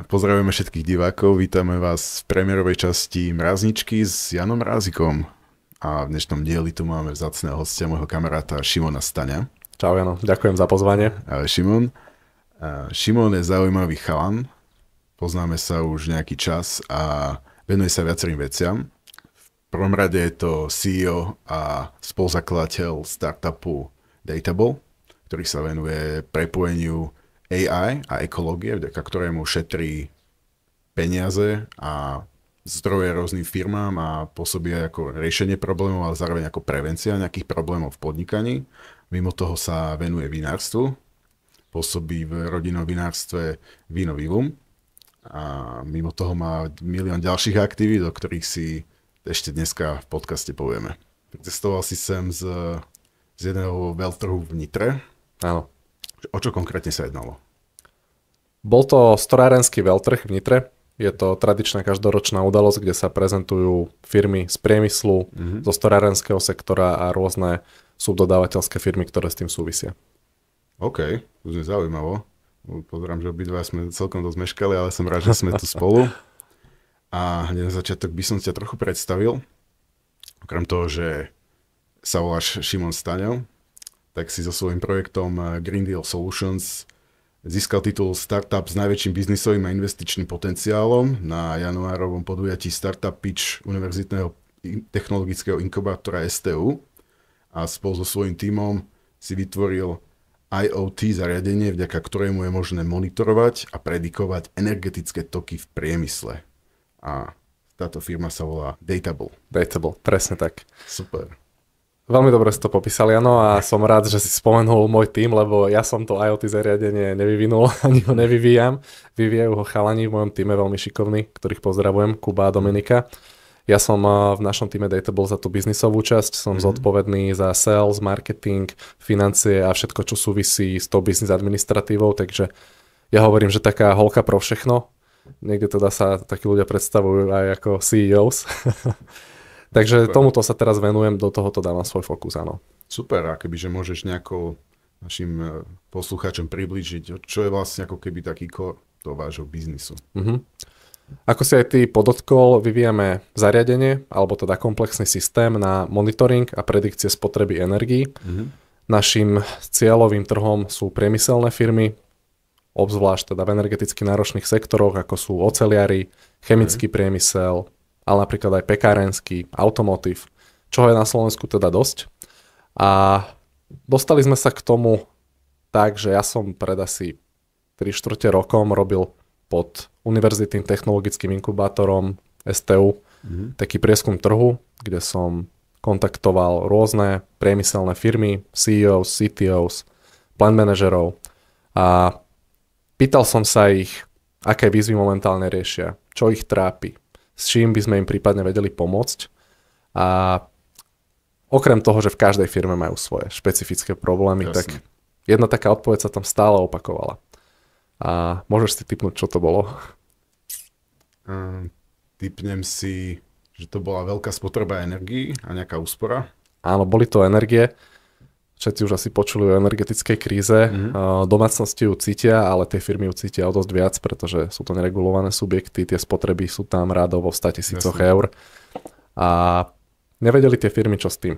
Pozdravujeme všetkých divákov, vítame vás v premiérovej časti Mrázničky s Janom Mrázikom. A v dnešnom dieli tu máme vzácneho hostia, môjho kamaráta Šimona Staňa. Čau Jano, ďakujem za pozvanie. Šimon. Šimon je zaujímavý chalan, poznáme sa už nejaký čas a venuje sa viacerým veciam. V prvom rade je to CEO a spoluzakladateľ startupu Dateable, ktorý sa venuje prepojeniu AI a ekológie, vďaka ktorému šetrí peniaze a zdroje rôznym firmám a pôsobí aj ako riešenie problémov, ale zároveň ako prevencia nejakých problémov v podnikaní. Mimo toho sa venuje vinárstvu, pôsobí v rodinnom vinárstve Vino Vivum a mimo toho má milión ďalších aktivít, o ktorých si ešte dneska v podcaste povieme. Cestoval si sem z jedného veľtrhu v Nitre. Áno. O čo konkrétne sa jednalo? Bol to strojárenský veľtrh v Nitre. Je to tradičná každoročná udalosť, kde sa prezentujú firmy z priemyslu, zo strojárenského sektora a rôzne subdodávateľské firmy, ktoré s tým súvisia. OK, to je zaujímavo. Pozerám, že obidva sme celkom dosť meškali, ale som rád, že sme tu spolu. A hneď na začiatok by som ťa trochu predstavil. Okrem toho, že sa voláš Šimon Staňo, tak si so svojím projektom Green Deal Solutions získal titul Startup s najväčším biznisovým a investičným potenciálom na januárovom podujatí Startup Pitch Univerzitného technologického inkubátora STU a spolu so svojím tímom si vytvoril IoT zariadenie, vďaka ktorému je možné monitorovať a predikovať energetické toky v priemysle. A táto firma sa volá Dateable. Dateable, presne tak. Super. Veľmi dobre si to popísal, Jano, a som rád, že si spomenul môj tým, lebo ja som to IoT zariadenie nevyvinul, ani ho nevyvíjam. Vyvíjajú ho chalani v mojom týme, veľmi šikovní, ktorých pozdravujem, Kuba a Dominika. Ja som v našom týme Dateable za tú biznisovú časť, som zodpovedný za sales, marketing, financie a všetko, čo súvisí s tou business administratívou, takže ja hovorím, že taká holka pro všechno. Niekde teda sa takí ľudia predstavujú aj ako CEOs. Takže tomuto sa teraz venujem, do tohoto dávam svoj fokus, áno. Super, a kebyže môžeš nejako našim poslucháčom priblížiť, čo je vlastne ako keby taký core do vášho biznisu. Ako si aj ty podotkol, vyvíjame zariadenie, alebo teda komplexný systém na monitoring a predikcie spotreby energií. Našim cieľovým trhom sú priemyselné firmy, obzvlášť teda v energeticky náročných sektoroch, ako sú oceliari, chemický priemysel, ale napríklad aj pekárenský, automotív, čoho je na Slovensku teda dosť. A dostali sme sa k tomu tak, že ja som pred asi 3/4 rokom robil pod Univerzitným technologickým inkubátorom STU taký prieskum trhu, kde som kontaktoval rôzne priemyselné firmy, CEOs, CTOs, plant manažerov a pýtal som sa ich, aké výzvy momentálne riešia, čo ich trápi, s čím by sme im prípadne vedeli pomôcť. A okrem toho, že v každej firme majú svoje špecifické problémy, Jasne. tak jedna taká odpoveď sa tam stále opakovala. A môžeš si tipnúť, čo to bolo? Tipnem si, že to bola veľká spotreba energií a nejaká úspora. Áno, boli to energie. Všetci už asi počuli o energetickej kríze. Domácnosti ju cítia, ale tie firmy ju cítia o dosť viac, pretože sú to neregulované subjekty, tie spotreby sú tam rádovo v 100 000 eur. A nevedeli tie firmy, čo s tým.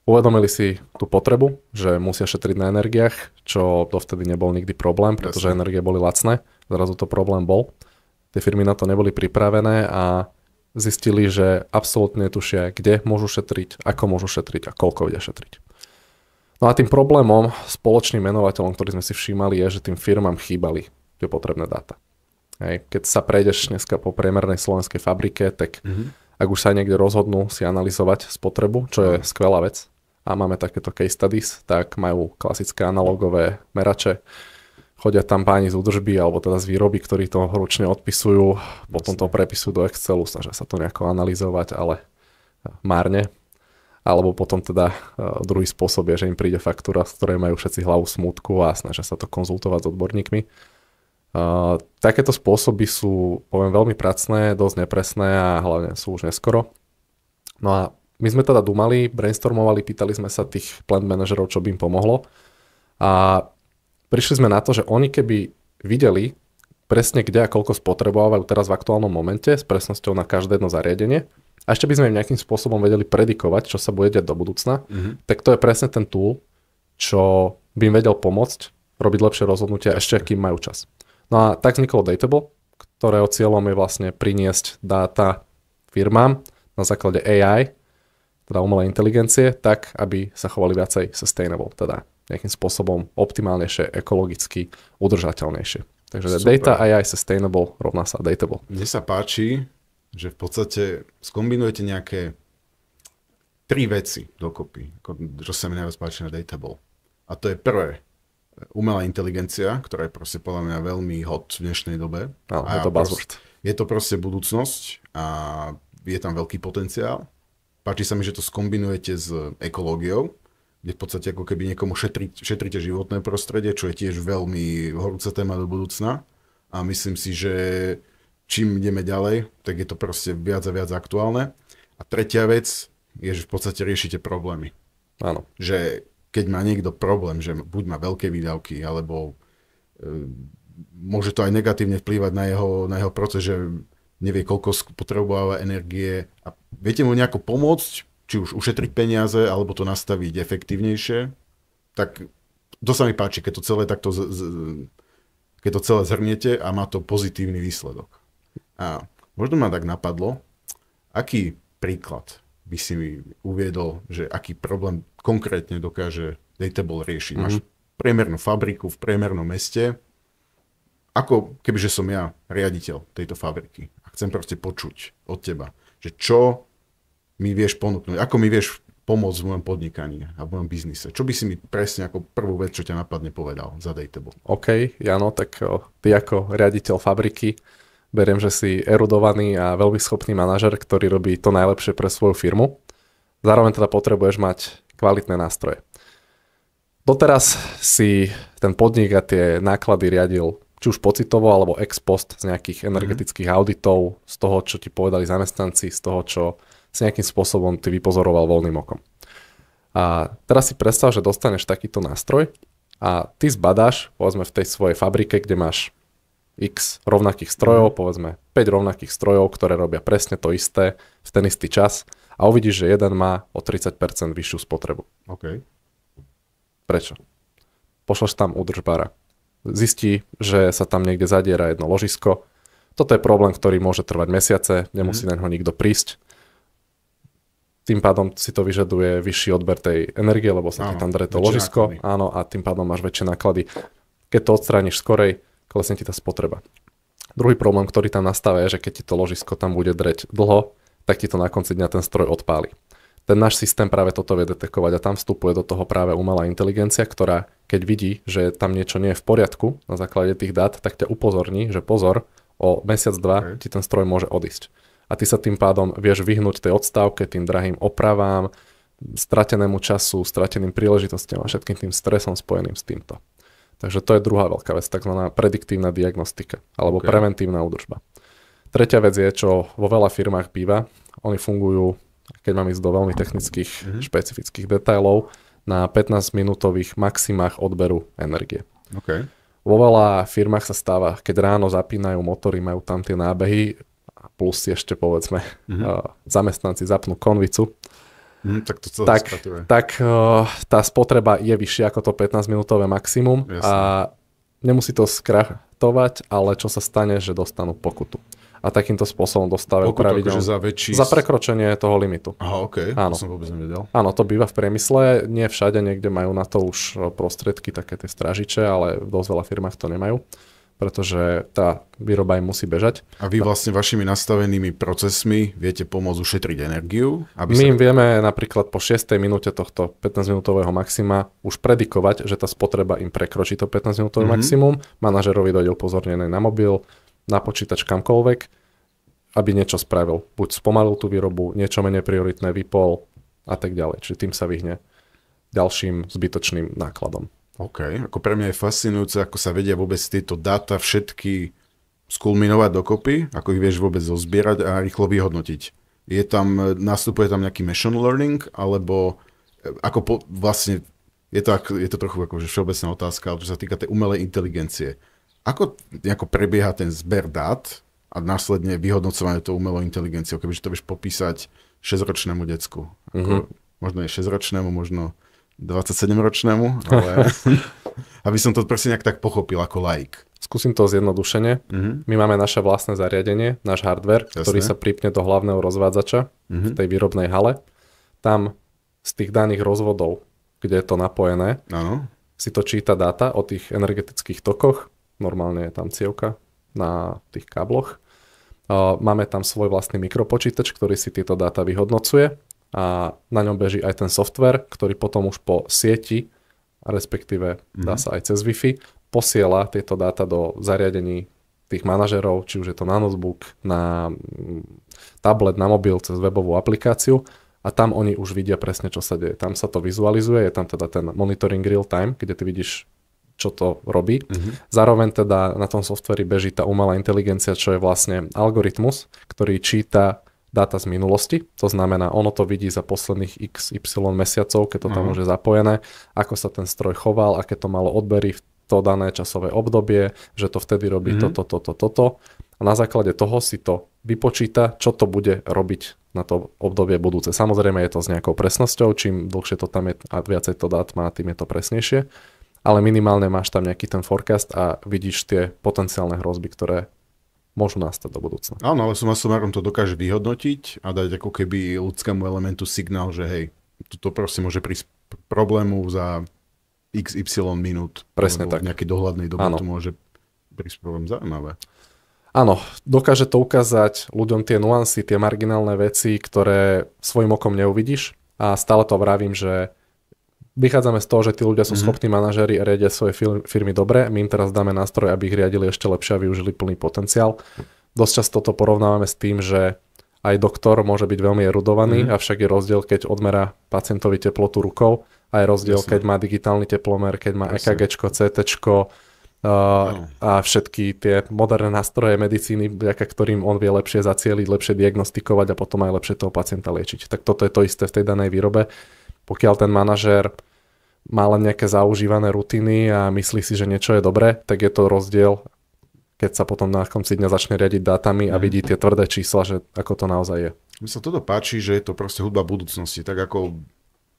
Uvedomili si tú potrebu, že musia šetriť na energiách, čo dovtedy nebol nikdy problém, pretože energie boli lacné. Zrazu to problém bol. Tie firmy na to neboli pripravené a zistili, že absolútne netušia, kde môžu šetriť, ako môžu šetriť a koľko vedia šetriť. No a tým problémom, spoločným menovateľom, ktorý sme si všímali, je, že tým firmám chýbali tie potrebné dáta. Hej. Keď sa prejdeš dneska po priemernej slovenskej fabrike, tak ak už sa niekde rozhodnú si analyzovať spotrebu, čo je skvelá vec, a máme takéto case studies, tak majú klasické analogové merače, chodia tam páni z údržby alebo teda z výroby, ktorí to ručne odpisujú, potom to prepisujú do Excelu, snažia sa to nejako analyzovať, ale márne. Alebo potom teda druhý spôsob je, že im príde faktúra, z ktorej majú všetci hlavu smútku a snažia sa to konzultovať s odborníkmi. Takéto spôsoby sú, poviem, veľmi pracné, dosť nepresné a hlavne sú už neskoro. No a my sme teda dumali, brainstormovali, pýtali sme sa tých plant manažerov, čo by im pomohlo. A prišli sme na to, že oni keby videli, presne kde a koľko spotrebovávajú teraz v aktuálnom momente s presnosťou na každé jedno zariadenie. A ešte by sme im nejakým spôsobom vedeli predikovať, čo sa bude diať do budúcna, tak to je presne ten tool, čo by im vedel pomôcť robiť lepšie rozhodnutia ešte, akým majú čas. No a tak vzniklo Dateable, ktorého cieľom je vlastne priniesť dáta firmám na základe AI, teda umelej inteligencie, tak, aby sa chovali viacej sustainable, teda nejakým spôsobom optimálnejšie, ekologicky udržateľnejšie. Takže super. Data AI sustainable rovná sa Dateable. Mne sa páči, že v podstate skombinujete nejaké 3 veci dokopy, čo sa mi najviac páči na Dateable. A to je prvé, umelá inteligencia, ktorá je proste podľa mňa veľmi hot v dnešnej dobe. No, je to buzzword. Je to proste budúcnosť a je tam veľký potenciál. Páči sa mi, že to skombinujete s ekológiou, kde v podstate ako keby niekomu šetríte životné prostredie, čo je tiež veľmi horúca téma do budúcna. A myslím si, že čím ideme ďalej, tak je to proste viac a viac aktuálne. A tretia vec je, že v podstate riešite problémy. Áno. Že keď má niekto problém, že buď má veľké výdavky, alebo môže to aj negatívne vplývať na jeho proces, že nevie, koľko spotrebováva energie a viete mu nejako pomôcť, či už ušetriť peniaze, alebo to nastaviť efektívnejšie, tak to sa mi páči, keď to celé takto keď to celé zhrniete a má to pozitívny výsledok. A možno ma tak napadlo, aký príklad by si mi uviedol, že aký problém konkrétne dokáže Dateable riešiť. Máš priemernú fabriku v priemernom meste, ako kebyže som ja riaditeľ tejto fabriky a chcem proste počuť od teba, že čo mi vieš ponúknuť, ako mi vieš pomôcť v mojom podnikaní a v mojom biznise. Čo by si mi presne ako prvú vec, čo ťa napadne, povedal za Dateable? OK, Jano, tak ty ako riaditeľ fabriky, beriem, že si erudovaný a veľmi schopný manažer, ktorý robí to najlepšie pre svoju firmu. Zároveň teda potrebuješ mať kvalitné nástroje. Doteraz si ten podnik a tie náklady riadil či už pocitovo, alebo ex post z nejakých energetických auditov, z toho, čo ti povedali zamestnanci, z toho, čo si nejakým spôsobom ty vypozoroval voľným okom. A teraz si predstav, že dostaneš takýto nástroj a ty zbadáš, povedzme v tej svojej fabrike, kde máš x rovnakých strojov, povedzme 5 rovnakých strojov, ktoré robia presne to isté v ten istý čas a uvidíš, že jeden má o 30% vyššiu spotrebu. OK. Prečo? Pošleš tam údržbára. Zistí, že sa tam niekde zadiera jedno ložisko. Toto je problém, ktorý môže trvať mesiace, nemusí na ňo nikto prísť. Tým pádom si to vyžaduje vyšší odber tej energie, lebo sa ti tam dre to ložisko. Náklady. Áno, a tým pádom máš väčšie náklady. Keď to odstrániš skorej, klesne ti tá spotreba. Druhý problém, ktorý tam nastáva, je, že keď ti to ložisko tam bude dreť dlho, tak ti to na konci dňa ten stroj odpáli. Ten náš systém práve toto vie detekovať a tam vstupuje do toho práve umelá inteligencia, ktorá keď vidí, že tam niečo nie je v poriadku na základe tých dát, tak ťa upozorní, že pozor, o mesiac, dva ti ten stroj môže odísť. A ty sa tým pádom vieš vyhnúť tej odstávke, tým drahým opravám, stratenému času, strateným príležitostiam a všetkým tým stresom spojeným s týmto. Takže to je druhá veľká vec, takzvaná prediktívna diagnostika alebo preventívna údržba. Tretia vec je, čo vo veľa firmách býva, oni fungujú, keď mám ísť do veľmi technických, špecifických detailov, na 15-minútových maximách odberu energie. Okay. Vo veľa firmách sa stáva, keď ráno zapínajú motory, majú tam tie nábehy, plus si ešte povedzme zamestnanci zapnú konvicu, tak to tak tá spotreba je vyššia ako to 15-minútové maximum. Jasne. A nemusí to skrachtovať, ale čo sa stane, že dostanú pokutu. A takýmto spôsobom dostávajú pravidelne za prekročenie toho limitu. Aha, okej, áno. To som vôbec nevedel. Áno, to býva v priemysle, nie všade, niekde majú na to už prostriedky, také tie strážiče, ale v dosť veľa firmách to nemajú, pretože tá výroba im musí bežať. A vy vlastne vašimi nastavenými procesmi viete pomôcť ušetriť energiu? My im vieme napríklad po 6. minúte tohto 15-minútového maxima už predikovať, že tá spotreba im prekročí to 15-minútové maximum. Manažerovi dojde upozornené na mobil, na počítač kamkoľvek, aby niečo spravil. Buď spomalil tú výrobu, niečo menej prioritné vypol a tak ďalej. Čiže tým sa vyhne ďalším zbytočným nákladom. OK. Ako pre mňa je fascinujúce, ako sa vedia vôbec tieto dáta všetky skulminovať dokopy, ako ich vieš vôbec zozbierať a rýchlo vyhodnotiť. Nastupuje tam nejaký machine learning, alebo vlastne je to trochu akože všeobecná otázka, ale čo sa týka tej umelej inteligencie. ako prebieha ten zber dát a následne vyhodnocovanie to umelou inteligenciou, kebyže to vieš popísať 6-ročnému decku. Možno je 6-ročnému, možno 27-ročnému, ale aby som to proste nejak tak pochopil ako laik. Skúsim to zjednodušene. My máme naše vlastné zariadenie, náš hardware, ktorý sa pripne do hlavného rozvádzača v tej výrobnej hale. Tam z tých daných rozvodov, kde je to napojené, si to číta dáta o tých energetických tokoch. Normálne je tam cievka na tých kábloch. Máme tam svoj vlastný mikropočítač, ktorý si tieto dáta vyhodnocuje a na ňom beží aj ten software, ktorý potom už po sieti, respektíve dá sa aj cez Wi-Fi, posiela tieto dáta do zariadení tých manažerov, či už je to na notebook, na tablet, na mobil, cez webovú aplikáciu a tam oni už vidia presne, čo sa deje. Tam sa to vizualizuje, je tam teda ten monitoring real time, kde ty vidíš, čo to robí. Zároveň teda na tom softveri beží tá umelá inteligencia, čo je vlastne algoritmus, ktorý číta dáta z minulosti, to znamená, ono to vidí za posledných XY mesiacov, keď to tam už je zapojené, ako sa ten stroj choval, aké to malo odbery v to dané časové obdobie, že to vtedy robí toto. A na základe toho si to vypočíta, čo to bude robiť na to obdobie budúce. Samozrejme je to s nejakou presnosťou, čím dlhšie to tam je a viacej to dát má, tým je to presnejšie. Ale minimálne máš tam nejaký ten forecast a vidíš tie potenciálne hrozby, ktoré môžu nastať do budúcna. Áno, ale suma sumárom to dokáže vyhodnotiť a dať ako keby ľudskému elementu signál, že hej, to proste môže prísť problému za XY minút. Presne tak. V nejakej dohľadnej dobe to môže prísť problém. Zaujímavé. Áno, dokáže to ukázať ľuďom tie nuancy, tie marginálne veci, ktoré svojim okom neuvidíš a stále to vravím, že vychádzame z toho, že tí ľudia sú schopní manažéri a riadia svoje firmy dobre. My im teraz dáme nástroj, aby ich riadili ešte lepšie a využili plný potenciál. Dosť často to porovnávame s tým, že aj doktor môže byť veľmi erudovaný, avšak je rozdiel, keď odmerá pacientovi teplotu rukou a je rozdiel, keď má digitálny teplomer, keď má EKGčko, CTčko a všetky tie moderné nástroje medicíny, vďaka ktorým on vie lepšie zacieliť, lepšie diagnostikovať a potom aj lepšie toho pacienta liečiť. Tak toto je to isté v tej danej výrobe. Pokiaľ ten manažér má len nejaké zaužívané rutiny a myslí si, že niečo je dobré, tak je to rozdiel, keď sa potom na konci dňa začne riadiť dátami a vidí tie tvrdé čísla, že ako to naozaj je. Mne sa toto páči, že je to proste hudba budúcnosti, tak ako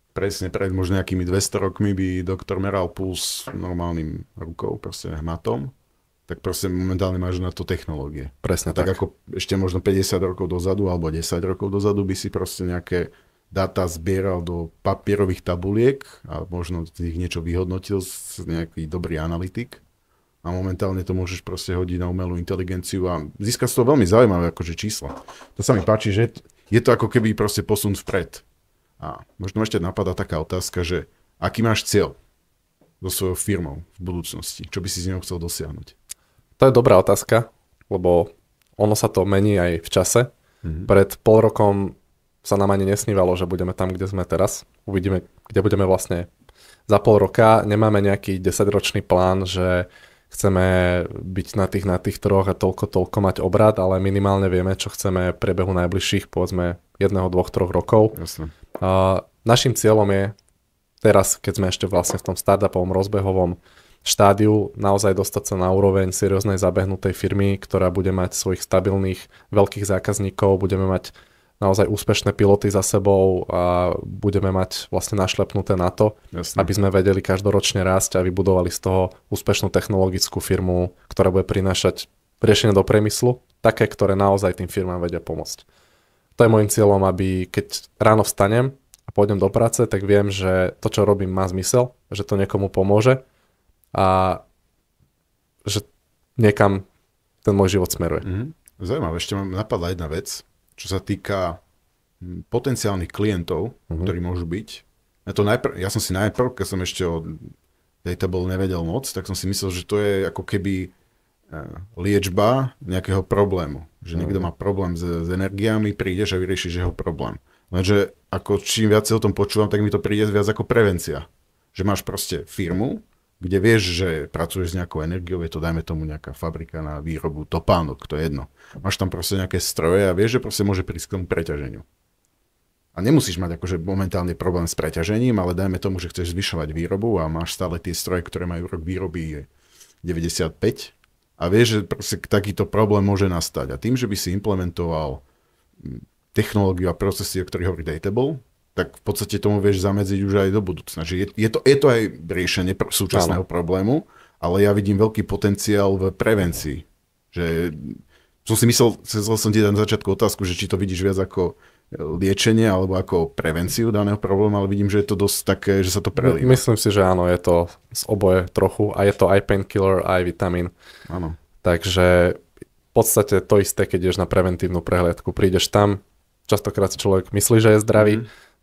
presne pred možno nejakými 200 rokmi by doktor meral puls normálnym rukou, proste hmatom, tak proste momentálne máš na to technológie. Presne tak. Ako ešte možno 50 rokov dozadu alebo 10 rokov dozadu by si proste nejaké dáta zbieral do papierových tabuliek a možno z nich niečo vyhodnotil z nejaký dobrý analytik a momentálne to môžeš proste hodiť na umelú inteligenciu a získať z toho veľmi zaujímavé akože čísla. To sa mi páči, že je to ako keby proste posun vpred. A možno ešte napadá taká otázka, že aký máš cieľ so svojou firmou v budúcnosti? Čo by si z neho chcel dosiahnuť? To je dobrá otázka, lebo ono sa to mení aj v čase. Pred pol rokom sa nám ani nesnívalo, že budeme tam, kde sme teraz. Uvidíme, kde budeme vlastne za pol roka. Nemáme nejaký 10-ročný plán, že chceme byť na tých trhoch a toľko mať obrad, ale minimálne vieme, čo chceme v priebehu najbližších, povedzme, 1, 2, 3 rokov. Jasne. Našim cieľom je teraz, keď sme ešte vlastne v tom startupovom rozbehovom štádiu, naozaj dostať sa na úroveň serióznej zabehnutej firmy, ktorá bude mať svojich stabilných veľkých zákazníkov, budeme mať naozaj úspešné piloty za sebou a budeme mať vlastne našlepnuté na to, aby sme vedeli každoročne rásť a vybudovali z toho úspešnú technologickú firmu, ktorá bude prinášať riešenia do priemyslu, také, ktoré naozaj tým firmám vedia pomôcť. To je môjim cieľom, aby keď ráno vstanem a pôjdem do práce, tak viem, že to, čo robím, má zmysel, že to niekomu pomôže a že niekam ten môj život smeruje. Zaujímavé, ešte ma napadla jedna vec, čo sa týka potenciálnych klientov, ktorí môžu byť. Ja som si najprv, keď som ešte o Datable nevedel moc, tak som si myslel, že to je ako keby liečba nejakého problému. Že niekto má problém s energiami, prídeš a vyriešiš jeho problém. Lenže ako čím viac o tom počúvam, tak mi to príde viac ako prevencia. Že máš proste firmu, kde vieš, že pracuješ s nejakou energiou, je to dajme tomu nejaká fabrika na výrobu topánok, to je jedno. Máš tam proste nejaké stroje a vieš, že proste môže prísť k tomu preťaženiu. A nemusíš mať akože momentálne problém s preťažením, ale dajme tomu, že chceš zvyšovať výrobu a máš stále tie stroje, ktoré majú rok výroby 95, a vieš, že proste takýto problém môže nastať. A tým, že by si implementoval technológiu a procesy, o ktorých hovorí Dateable, tak v podstate tomu vieš zamedziť už aj do budúcna. Že je to aj riešenie súčasného problému, ale ja vidím veľký potenciál v prevencii. Že chcel som ti dať na začiatku otázku, že či to vidíš viac ako liečenie alebo ako prevenciu daného problému, ale vidím, že je to dosť také, že sa to prelíva. Myslím si, že áno, je to z oboje trochu a je to aj painkiller, aj vitamín. Áno. Takže v podstate to isté, keď ideš na preventívnu prehliadku. Prídeš tam, častokrát si človek myslí, že je zdravý,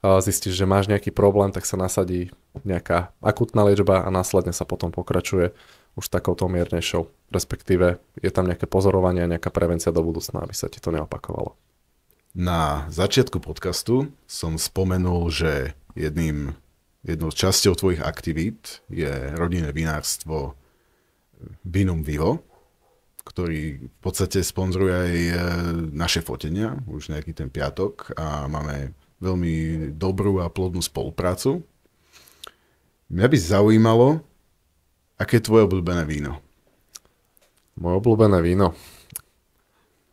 zistíš, že máš nejaký problém, tak sa nasadí nejaká akutná liečba a následne sa potom pokračuje už takouto miernejšou. Respektíve je tam nejaké pozorovanie a nejaká prevencia do budúcna, aby sa ti to neopakovalo. Na začiatku podcastu som spomenul, že jednou časťou tvojich aktivít je rodinné vinárstvo Vinum Vivo, ktorý v podstate sponzoruje aj naše fotenia, už nejaký ten piatok a máme veľmi dobrú a plodnú spoluprácu. Mňa by zaujímalo, aké je tvoje obľúbené víno? Moje obľúbené víno?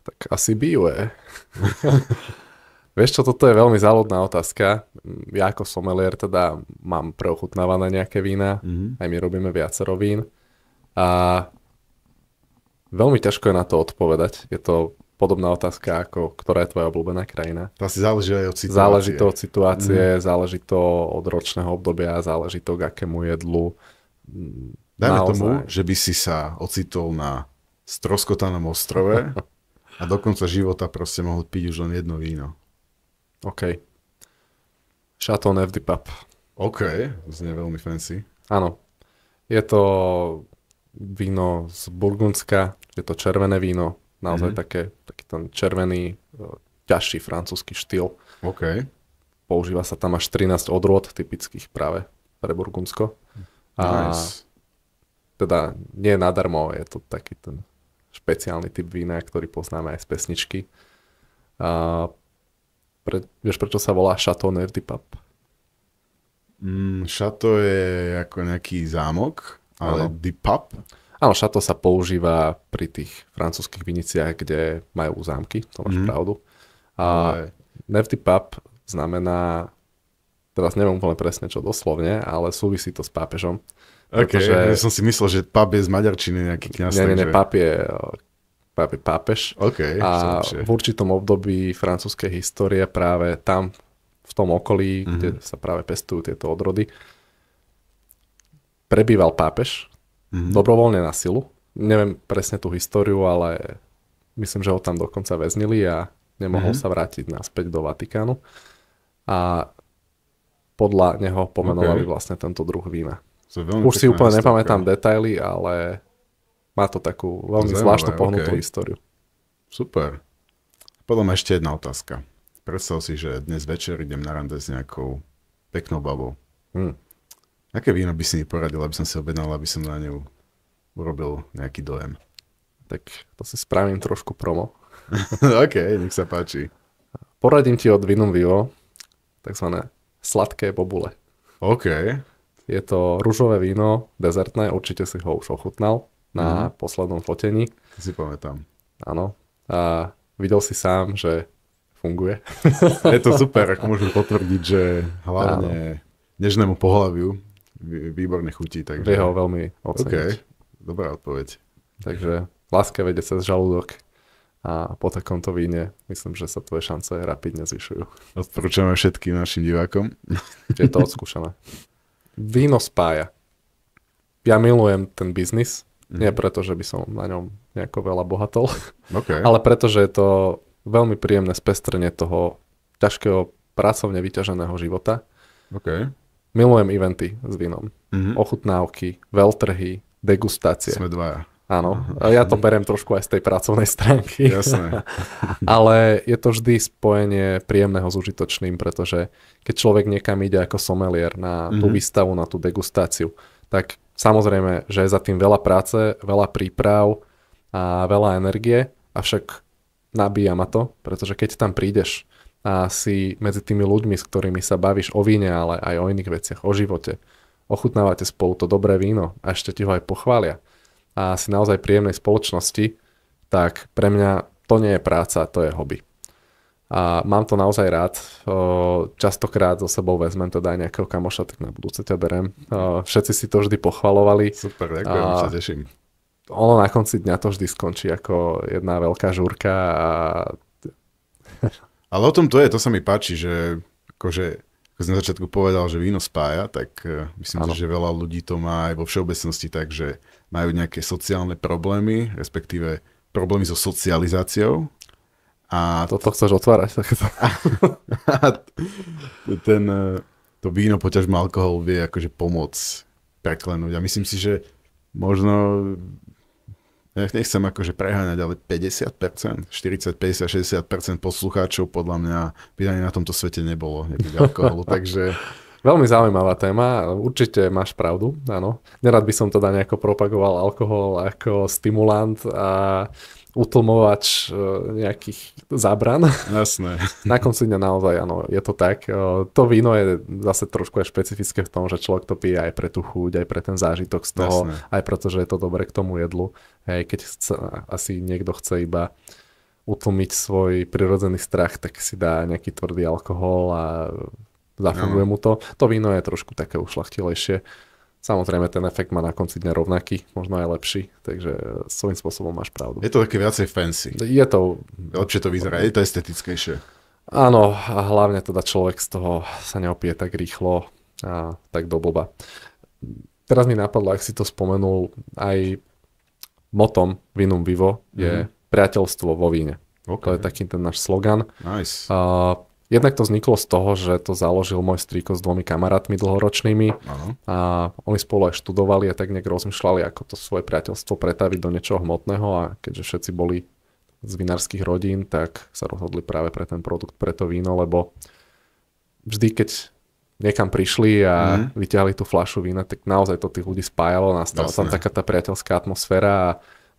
Tak asi Biue. Vieš čo, toto je veľmi záľudná otázka. Ja ako sommelier teda mám preochutnávané nejaké vína, aj my robíme viacero vín. A veľmi ťažko je na to odpovedať. Je to podobná otázka ako ktorá je tvoja obľúbená krajina. To asi záleží aj od situácie. Záleží to od situácie, záleží to od ročného obdobia, záleží to k akému jedlu. Dajme tomu, že by si sa ocitol na stroskotanom ostrove a do konca života proste mohol piť už len jedno víno. OK. Chateau Neuf du Pape. OK, znie veľmi fancy. Áno. Je to víno z Burgundska, je to červené víno, naozaj taký ten červený, ťažší francúzsky štýl. OK. Používa sa tam až 13 odrôd, typických práve pre Burgundsko. A teda nie nadarmo, je to taký ten špeciálny typ vína, ktorý poznáme aj z pesničky. Vieš, prečo sa volá Chateau Neuf du Pape? Chateau je ako nejaký zámok, ale du Pape? Áno, Chateau sa používa pri tých francúzskych viniciach, kde majú zámky, to máš pravdu. A Neuf du Pape znamená, teraz neviem úplne presne čo doslovne, ale súvisí to s pápežom. Pretože... Ja som si myslel, že pap je z maďarčiny nejaký kňaz. Nie, pap je pápež. Okay, a v určitom období francúzskej histórie práve tam, v tom okolí, kde sa práve pestujú tieto odrody, prebýval pápež dobrovoľne na silu. Neviem presne tú históriu, ale myslím, že ho tam dokonca väznili a nemohol sa vrátiť naspäť do Vatikánu. A podľa neho pomenovali vlastne tento druh vína. Už si úplne nepamätám detaily, ale má to takú veľmi zvláštnu pohnutú históriu. Super. Potom ešte jedna otázka. Predstav si, že dnes večer idem na rande s nejakou peknou babou. Aké víno by si mi poradil, aby som si objednal, aby som na ňu urobil nejaký dojem? Tak to si spravím trošku promo. OK, nech sa páči. Poradím ti od Vinum Vivo takzvané sladké bobule. OK. Je to ružové víno, dezertné, určite si ho už ochutnal na poslednom fotení. To si pamätám. Áno. A videl si sám, že funguje. Je to super, ako môžem potvrdiť, že hlavne nežnému pohľaviu výborne chutí. Takže... Vie ho veľmi oceniť. OK, dobrá odpoveď. Takže láska vedie cez žalúdok a po takomto víne myslím, že sa tvoje šance rapidne zvyšujú. Odporúčame všetkým našim divákom. Je to odskúšané. Víno spája. Ja milujem ten biznis, nie preto, že by som na ňom nejako veľa bohatol, ale preto, že je to veľmi príjemné spestrenie toho ťažkého pracovne vyťaženého života. Milujem eventy s vínom. Ochutnávky, veľtrhy, degustácie. Sme dvaja. Áno, ja to beriem trošku aj z tej pracovnej stránky. Jasné. Ale je to vždy spojenie príjemného s užitočným, pretože keď človek niekam ide ako sommelier na tú výstavu, na tú degustáciu, tak samozrejme, že je za tým veľa práce, veľa príprav a veľa energie, avšak nabíja ma to, pretože keď tam prídeš a si medzi tými ľuďmi, s ktorými sa bavíš o víne, ale aj o iných veciach, o živote, ochutnávate spolu to dobré víno a ešte ti ho aj pochvália, a si naozaj príjemnej spoločnosti, tak pre mňa to nie je práca, to je hobby. A mám to naozaj rád. Častokrát so sebou vezmem teda aj nejakého kamoša, tak na budúce ťa berem. Všetci si to vždy pochvalovali. Super, ďakujem, sa teším. Ono na konci dňa to vždy skončí ako jedna veľká žúrka. Ale o tom to je, to sa mi páči, že akože, ako som na začiatku povedal, že víno spája, tak myslím si, že veľa ľudí to má aj vo všeobecnosti, takže majú nejaké sociálne problémy, respektíve problémy so socializáciou. A toto chceš otvárať? To víno poťažmo alkohol vie akože pomôcť preklenúť. A myslím si, že možno, ja nechcem akože preháňať, ale 50%, 40, 50, 60% poslucháčov podľa mňa by ani na tomto svete nebolo nepiť alkoholu, takže... Veľmi zaujímavá téma, určite máš pravdu, áno. Nerad by som teda nejako propagoval alkohol ako stimulant a utlmovač nejakých zábran. Jasné. Na konci dňa naozaj, áno, je to tak. To víno je zase trošku aj špecifické v tom, že človek to pije aj pre tú chuť, aj pre ten zážitok z toho, jasné, aj preto, že je to dobre k tomu jedlu. Hej, keď asi niekto chce iba utlmiť svoj prirodzený strach, tak si dá nejaký tvrdý alkohol a zafunguje mu to. To víno je trošku také ušľachtilejšie. Samozrejme, ten efekt má na konci dňa rovnaký, možno aj lepší, takže svojím spôsobom máš pravdu. Je to také viacej fancy. Je to... Lepšie to vyzerá, je to estetickejšie. Áno, a hlavne teda človek z toho sa neopije tak rýchlo a tak do blba. Teraz mi napadlo, ak si to spomenul, aj motom Vinum Vivo je priateľstvo vo víne. Okay. To je taký ten náš slogan. Nice. Jednak to vzniklo z toho, že to založil môj strýko s 2 kamarátmi dlhoročnými. Ano. A oni spolu aj študovali a tak nejak rozmýšľali, ako to svoje priateľstvo pretaviť do niečoho hmotného a keďže všetci boli z vinárskych rodín, tak sa rozhodli práve pre ten produkt, pre to víno, lebo vždy, keď niekam prišli a vyťahli tú fľašu vína, tak naozaj to tých ľudí spájalo, nastala tam taká tá priateľská atmosféra a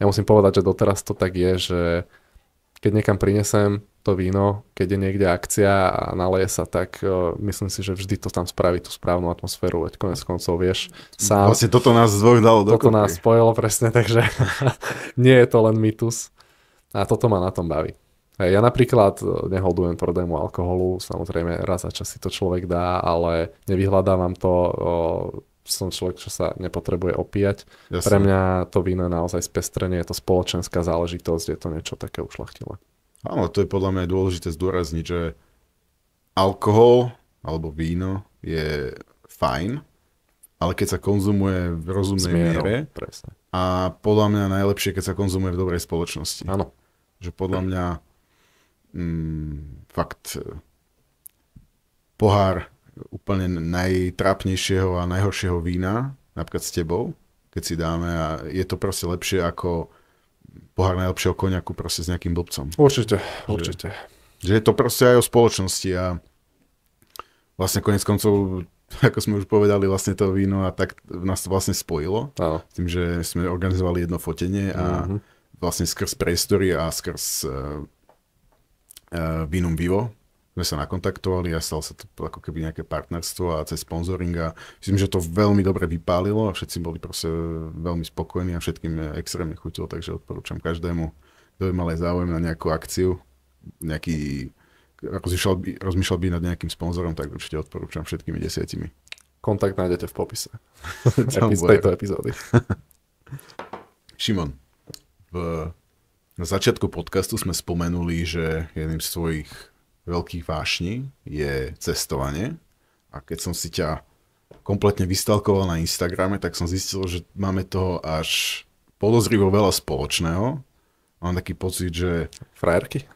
ja musím povedať, že doteraz to tak je, že keď niekam prinesem to víno, keď je niekde akcia a naleje sa, tak myslím si, že vždy to tam spraví tú správnu atmosféru, veď konec koncov vieš sám. Vlastne toto nás dvoch dalo dokopy. Toto nás spojilo presne, takže nie je to len mýtus a toto ma na tom baví. Ja napríklad neholdujem tvrdému alkoholu, samozrejme raz za čas si to človek dá, ale nevyhľadávam to, som človek, čo sa nepotrebuje opíjať. Jasne. Pre mňa to víno je naozaj spestrenie, je to spoločenská záležitosť, je to niečo také ušľachtilé. Áno, to je podľa mňa dôležité zdôrazniť, že alkohol alebo víno je fajn, ale keď sa konzumuje v rozumnej miere presne. A podľa mňa najlepšie, keď sa konzumuje v dobrej spoločnosti. Áno. Že podľa mňa fakt pohár úplne najtrápnejšieho a najhoršieho vína, napríklad s tebou, keď si dáme a je to proste lepšie ako pohár najlepšieho koniaku proste s nejakým blbcom. Určite. Že je to proste aj o spoločnosti a vlastne konec koncov, ako sme už povedali, vlastne to víno a tak nás to vlastne spojilo. Áno. Tým, že sme organizovali jedno fotenie a vlastne skrz priestory a skrz Vinum Vivo sme sa nakontaktovali a stalo sa to ako keby nejaké partnerstvo a cez sponzoring a myslím, že to veľmi dobre vypálilo a všetci boli proste veľmi spokojní a všetkým extrémne chutilo, takže odporúčam každému, kto by mal aj záujem na nejakú akciu, nejaký rozmýšľal by nad nejakým sponzorom, tak určite odporúčam všetkými 10. Kontakt nájdete v popise tejto epizódy. Šimon, na začiatku podcastu sme spomenuli, že jedným z tvojich veľkých vášní je cestovanie a keď som si ťa kompletne vystalkoval na Instagrame, tak som zistil, že máme toho až podozrivo veľa spoločného. Mám taký pocit, že... Frajerky?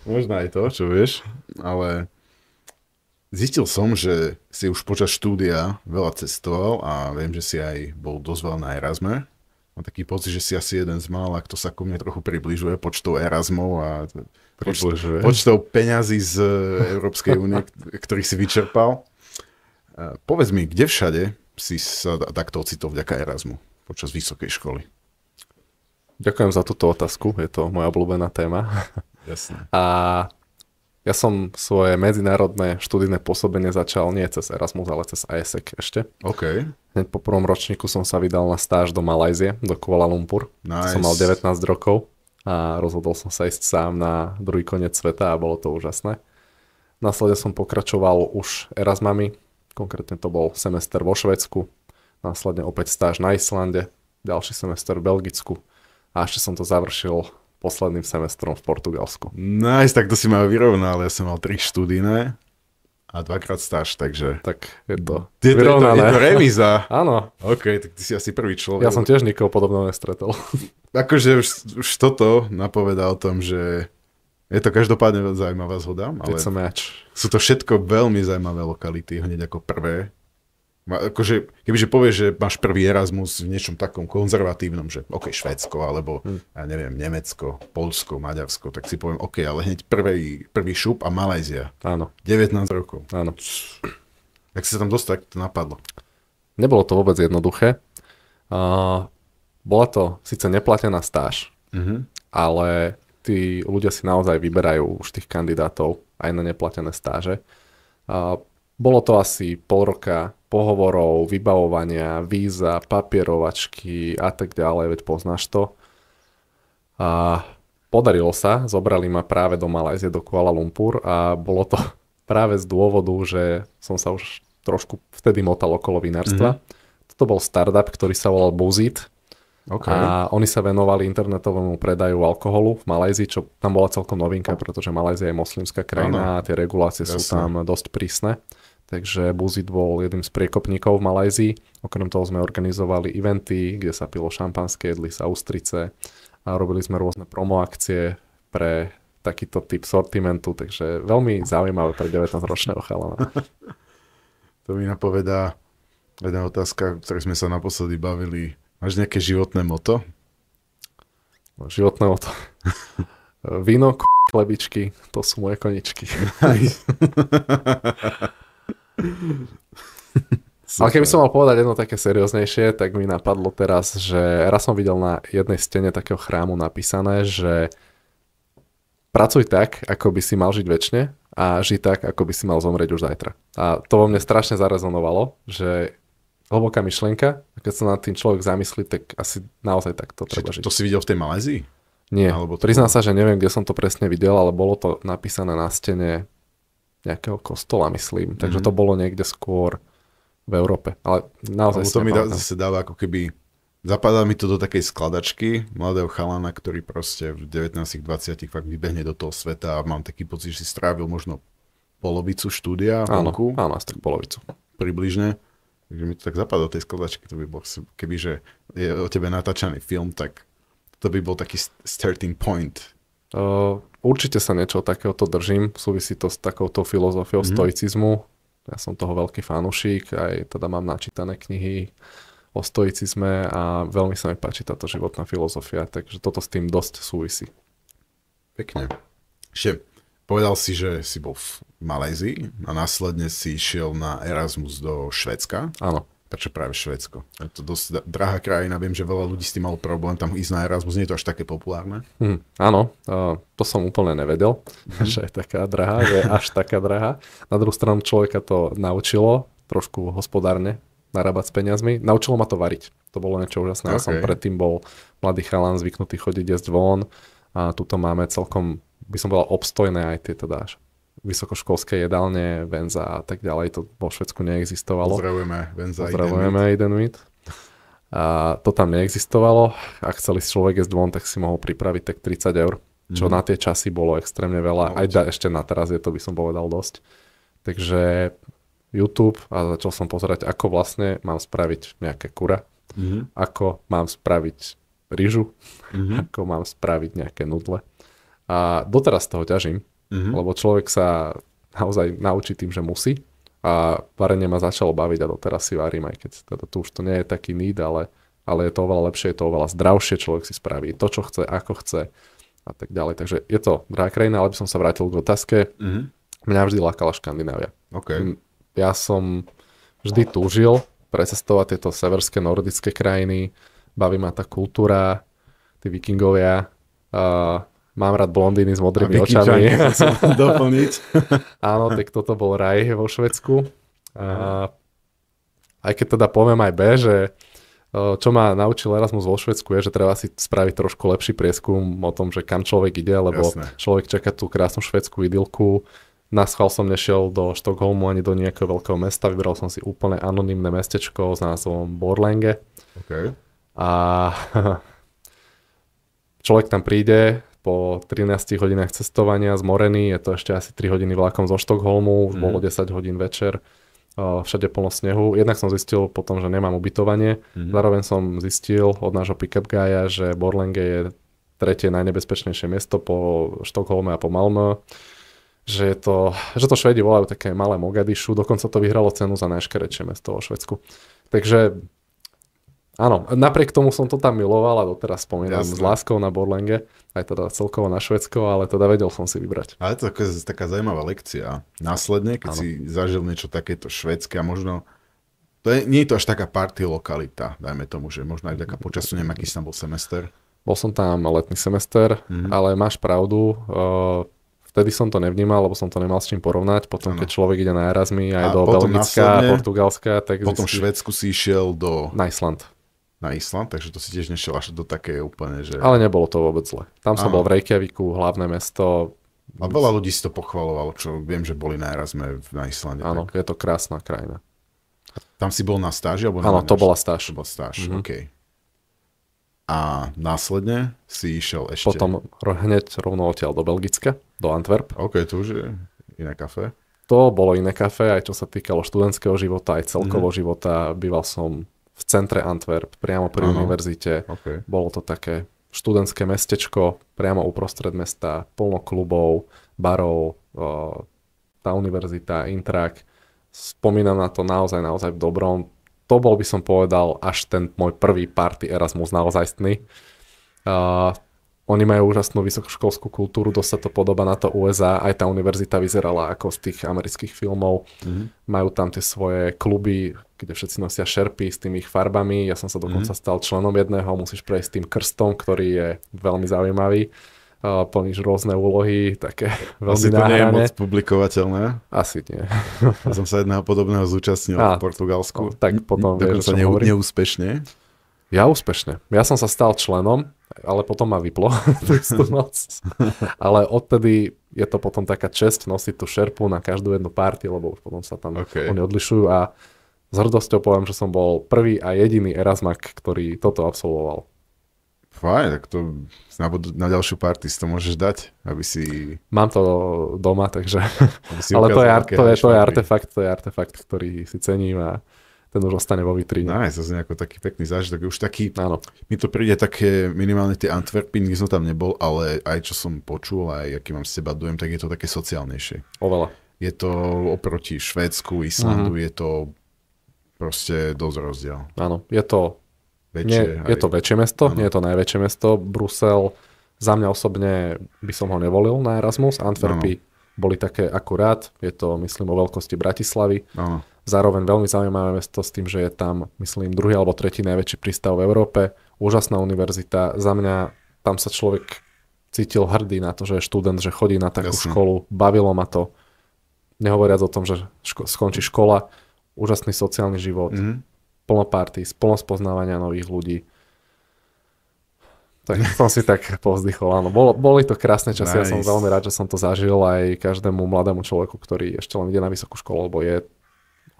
Možno aj to, čo vieš, ale zistil som, že si už počas štúdia veľa cestoval a viem, že si aj bol dosť veľa na Erasme. Mám taký pocit, že si asi jeden z mála, kto sa ku mne trochu približuje počtou Erasmov a počtou peňazí z Európskej únie, ktorých si vyčerpal. Povedz mi, kde všade si sa takto ocitol vďaka Erasmu počas vysokej školy? Ďakujem za túto otázku, je to moja obľúbená téma. Jasné. A Ja som svoje medzinárodné študijné pôsobenie začal nie cez Erasmus, ale cez ISEC ešte. OK. Hneď po prvom ročníku som sa vydal na stáž do Malajzie, do Kuala Lumpur. Nice. Som mal 19 rokov a rozhodol som sa ísť sám na druhý koniec sveta a bolo to úžasné. Následne som pokračoval už Erasmami, konkrétne to bol semester vo Švédsku, následne opäť stáž na Islande, ďalší semester v Belgicku a ešte som to završil posledným semestrom v Portugalsku. Nice, tak to si ma vyrovnal. Ja som mal 3 študijné a 2-krát stáž, takže... Tak je to vyrovnané. Je to remíza. Áno. OK, tak ty si asi prvý človek. Ja som tiež nikoho podobného nestretol. Akože už toto napovedá o tom, že je to každopádne zaujímavá zhoda, ale sú to všetko veľmi zaujímavé lokality, hneď ako prvé. Akože, kebyže povieš, že máš prvý Erasmus v niečom takom konzervatívnom, že OK, Švédsko, alebo ja neviem, Nemecko, Poľsko, Maďarsko, tak si poviem OK, ale hneď prvý šup a Malajzia. Áno. 19 rokov. Áno. Jak si sa tam dostať, to napadlo? Nebolo to vôbec jednoduché. Bola to síce neplatená stáž, ale tí ľudia si naozaj vyberajú už tých kandidátov aj na neplatené stáže. Bolo to asi pol roka pohovorov, vybavovania, víza, papierovačky a tak ďalej, veď poznáš to. A podarilo sa, zobrali ma práve do Malajzie, do Kuala Lumpur a bolo to práve z dôvodu, že som sa už trošku vtedy motal okolo vinárstva. Toto bol startup, ktorý sa volal Buzit. Okay. A oni sa venovali internetovému predaju alkoholu v Malajzii, čo tam bola celkom novinka, pretože Malajzia je moslimská krajina a tie regulácie sú tam dosť prísne. Takže Buzit bol jedným z priekopníkov v Malajzii. Okrem toho sme organizovali eventy, kde sa pilo šampanské, jedli sa ústrice a robili sme rôzne promo akcie pre takýto typ sortimentu, takže veľmi zaujímavé pre 19-ročného chalana. To mi napovedá jedna otázka, o ktorej sme sa naposledy bavili. Máš nejaké životné moto? Životné moto. Víno, chlebičky, to sú moje koničky. Ale keby som mal povedať jedno také serióznejšie, tak mi napadlo teraz, že raz som videl na jednej stene takého chrámu napísané, že pracuj tak, ako by si mal žiť večne a žij tak, ako by si mal zomrieť už zajtra. A to vo mne strašne zarezonovalo, že hlboká myšlienka, a keď sa nad tým človek zamyslí, tak asi naozaj takto treba žiť. To si videl v tej Malajzii? Nie, priznám sa, že neviem, kde som to presne videl, ale bolo to napísané na stene nejakého kostola, myslím. Takže to bolo niekde skôr v Európe. Ale naozaj to mi zase dáva ako keby... Zapadá mi to do takej skladačky mladého chalana, ktorý proste v 19-20 fakt vybehne do toho sveta a mám taký pocit, že si strávil možno polovicu štúdia. Áno, asi tak polovicu. Približne. Takže mi to tak zapadá do tej skladačky. To by bol, kebyže je o tebe natáčaný film, tak to by bol taký starting point. Určite sa niečo takéhoto držím. Súvisí to s takouto filozofiou stoicizmu. Ja som toho veľký fanúšik, aj teda mám načítané knihy o stoicizme a veľmi sa mi páči táto životná filozofia, takže toto s tým dosť súvisí. Pekne. Ešte povedal si, že si bol v Malajzii a následne si išiel na Erasmus do Švédska. Áno. Prečo práve Švédsko? Je to dosť drahá krajina, viem, že veľa ľudí s tým malo problém tam ísť na Erasmus, nie je to až také populárne. Áno, to som úplne nevedel, že je taká drahá, že je až taká drahá. Na druhú stranu človeka to naučilo trošku hospodárne narábať s peniazmi. Naučilo ma to variť. To bolo niečo úžasné. Ja som predtým bol mladý chalan, zvyknutý chodiť jesť von a tuto máme celkom, by som povedal, obstojné aj tie teda vysokoškolské jedálne, Venza a tak ďalej, to vo Švédsku neexistovalo. Pozdravujeme Venza. Pozdravujeme Idenmeet. A to tam neexistovalo. Ak chceli si človek jesť von, tak si mohol pripraviť tak 30 eur, čo na tie časy bolo extrémne veľa. Aj ešte na teraz je to, by som povedal, dosť. Takže YouTube a začal som pozerať, ako vlastne mám spraviť nejaké kura, ako mám spraviť rýžu, ako mám spraviť nejaké nudle. A doteraz z toho ťažím, lebo človek sa naozaj naučí tým, že musí. A varenie ma začalo baviť a doteraz si varím, aj keď teda tu už to nie je taký need, ale je to oveľa lepšie, je to oveľa zdravšie, človek si spraví to, čo chce, ako chce a tak ďalej. Takže je to drahá krajina, ale by som sa vrátil k otázke. Mňa vždy lákala Škandinávia. Ja som vždy túžil precestovať tieto severské nordické krajiny, baví ma tá kultúra, tí vikingovia, Mám rád blondíny s modrými Vicky očami. chcem doplniť. Áno, tak toto bol raj vo Švédsku. Aj keď teda poviem aj B, že čo ma naučil Erasmus vo Švédsku je, že treba si spraviť trošku lepší prieskum o tom, že kam človek ide, lebo človek čaká tú krásnu švédsku idylku. Na schvál som nešiel do Štokholmu ani do nejakého veľkého mesta, vybral som si úplne anonymné mestečko s názvom Borlänge. Okay. A človek tam príde po 13 hodinách cestovania z Moreny, je to ešte asi 3 hodiny vlakom zo Štokholmu, už bolo 10 hodín večer, všade plno snehu. Jednak som zistil potom, že nemám ubytovanie, zároveň som zistil od nášho pick-up guya, že Borlänge je tretie najnebezpečnejšie miesto po Štokholme a po Malmö. Že to Švédi volajú také malé Mogadišu, dokonca to vyhralo cenu za najškaredšie mesto vo Švédsku. Takže áno, napriek tomu som to tam miloval a doteraz spomínam s láskou na Borlänge, aj teda celkovo na Švédsko, ale teda vedel som si vybrať. Ale to je taká zaujímavá lekcia. Následne, keď si zažil niečo takéto švédske a možno, nie je to až taká party lokalita, dajme tomu, že možno aj taká počasu, neviem, aký tam bol semester. Bol som tam letný semester, ale máš pravdu, vtedy som to nevnímal, lebo som to nemal s čím porovnať. Potom, keď človek ide na Erasmy aj do Belgicka, Portugalska, tak potom v Švédsku si išiel na Island. Na Island, takže to si tiež nešiel až do také úplne, že... Ale nebolo to vôbec zle. Tam som bol v Reykjavíku, hlavné mesto. A veľa ľudí si to pochvalovalo, čo viem, že boli na Erasme na Islande. Áno, je to krásna krajina. Tam si bol na stáži? Áno, to bola stáž. To bola stáž, OK. A následne si išiel ešte... Potom hneď rovno odtiaľ do Belgicka, do Antwerp. OK, to už je iné kafé. To bolo iné kafé, aj čo sa týkalo študentského života, aj celkovo života. Býval som v centre Antwerp, priamo pri univerzite. Okay. Bolo to také študentské mestečko, priamo uprostred mesta, plno klubov, barov, tá univerzita, Intrak. Spomínam na to naozaj v dobrom. To bol, by som povedal, až ten môj prvý party Erasmus naozajstný. Oni majú úžasnú vysokoškolskú kultúru, dosť sa to podobá na to USA, aj tá univerzita vyzerala ako z tých amerických filmov. Majú tam tie svoje kluby, kde všetci nosia šerpy s tými ich farbami. Ja som sa dokonca stal členom jedného, musíš prejsť tým krstom, ktorý je veľmi zaujímavý. Plníš rôzne úlohy, také veľmi náhrané. Asi to nie je moc publikovateľné? Asi nie. Ja som sa jedného podobného zúčastnil v Portugalsku. Tak potom dokonca neúspešne. Ja úspešne. Ja som sa stal členom, ale potom ma vyplo. Ale odtedy je to potom taká česť nosiť tú šerpu na každú jednu party, lebo už potom sa tam oni odlišujú a s hrdosťou poviem, že som bol prvý a jediný Erasmak, ktorý toto absolvoval. Fajn, tak to na ďalšiu party si to môžeš dať, aby si... Mám to doma, takže... Ale to je artefakt, ktorý si cením a ten už ostane vo vitríne. To je nejaký taký pekný zážitok. Už taký... Áno. Mi to príde také, minimálne tie Antwerpy, nikdy som tam nebol, ale aj čo som počul, aj aký mám z teba dojem, tak je to také sociálnejšie. Oveľa. Je to oproti Švédsku, Islandu, je to proste dosť rozdiel. Áno, je to väčšie mesto, nie je to najväčšie mesto. Brusel, za mňa osobne by som ho nevolil na Erasmus. Antwerpy boli také akurát, je to myslím o veľkosti Bratislavy. Zároveň veľmi zaujímavé mesto s tým, že je tam myslím druhý alebo tretí najväčší prístav v Európe. Úžasná univerzita. Za mňa tam sa človek cítil hrdý na to, že je študent, že chodí na takú školu. Bavilo ma to. Nehovoriac o tom, že skončí škola. Úžasný sociálny život. Plno party, plno spoznávania nových ľudí. Tak som si tak povzdychol, áno. Boli to krásne časy, ja som veľmi rád, že som to zažil aj každému mladému človeku, ktorý ešte len ide na vysokú školu, lebo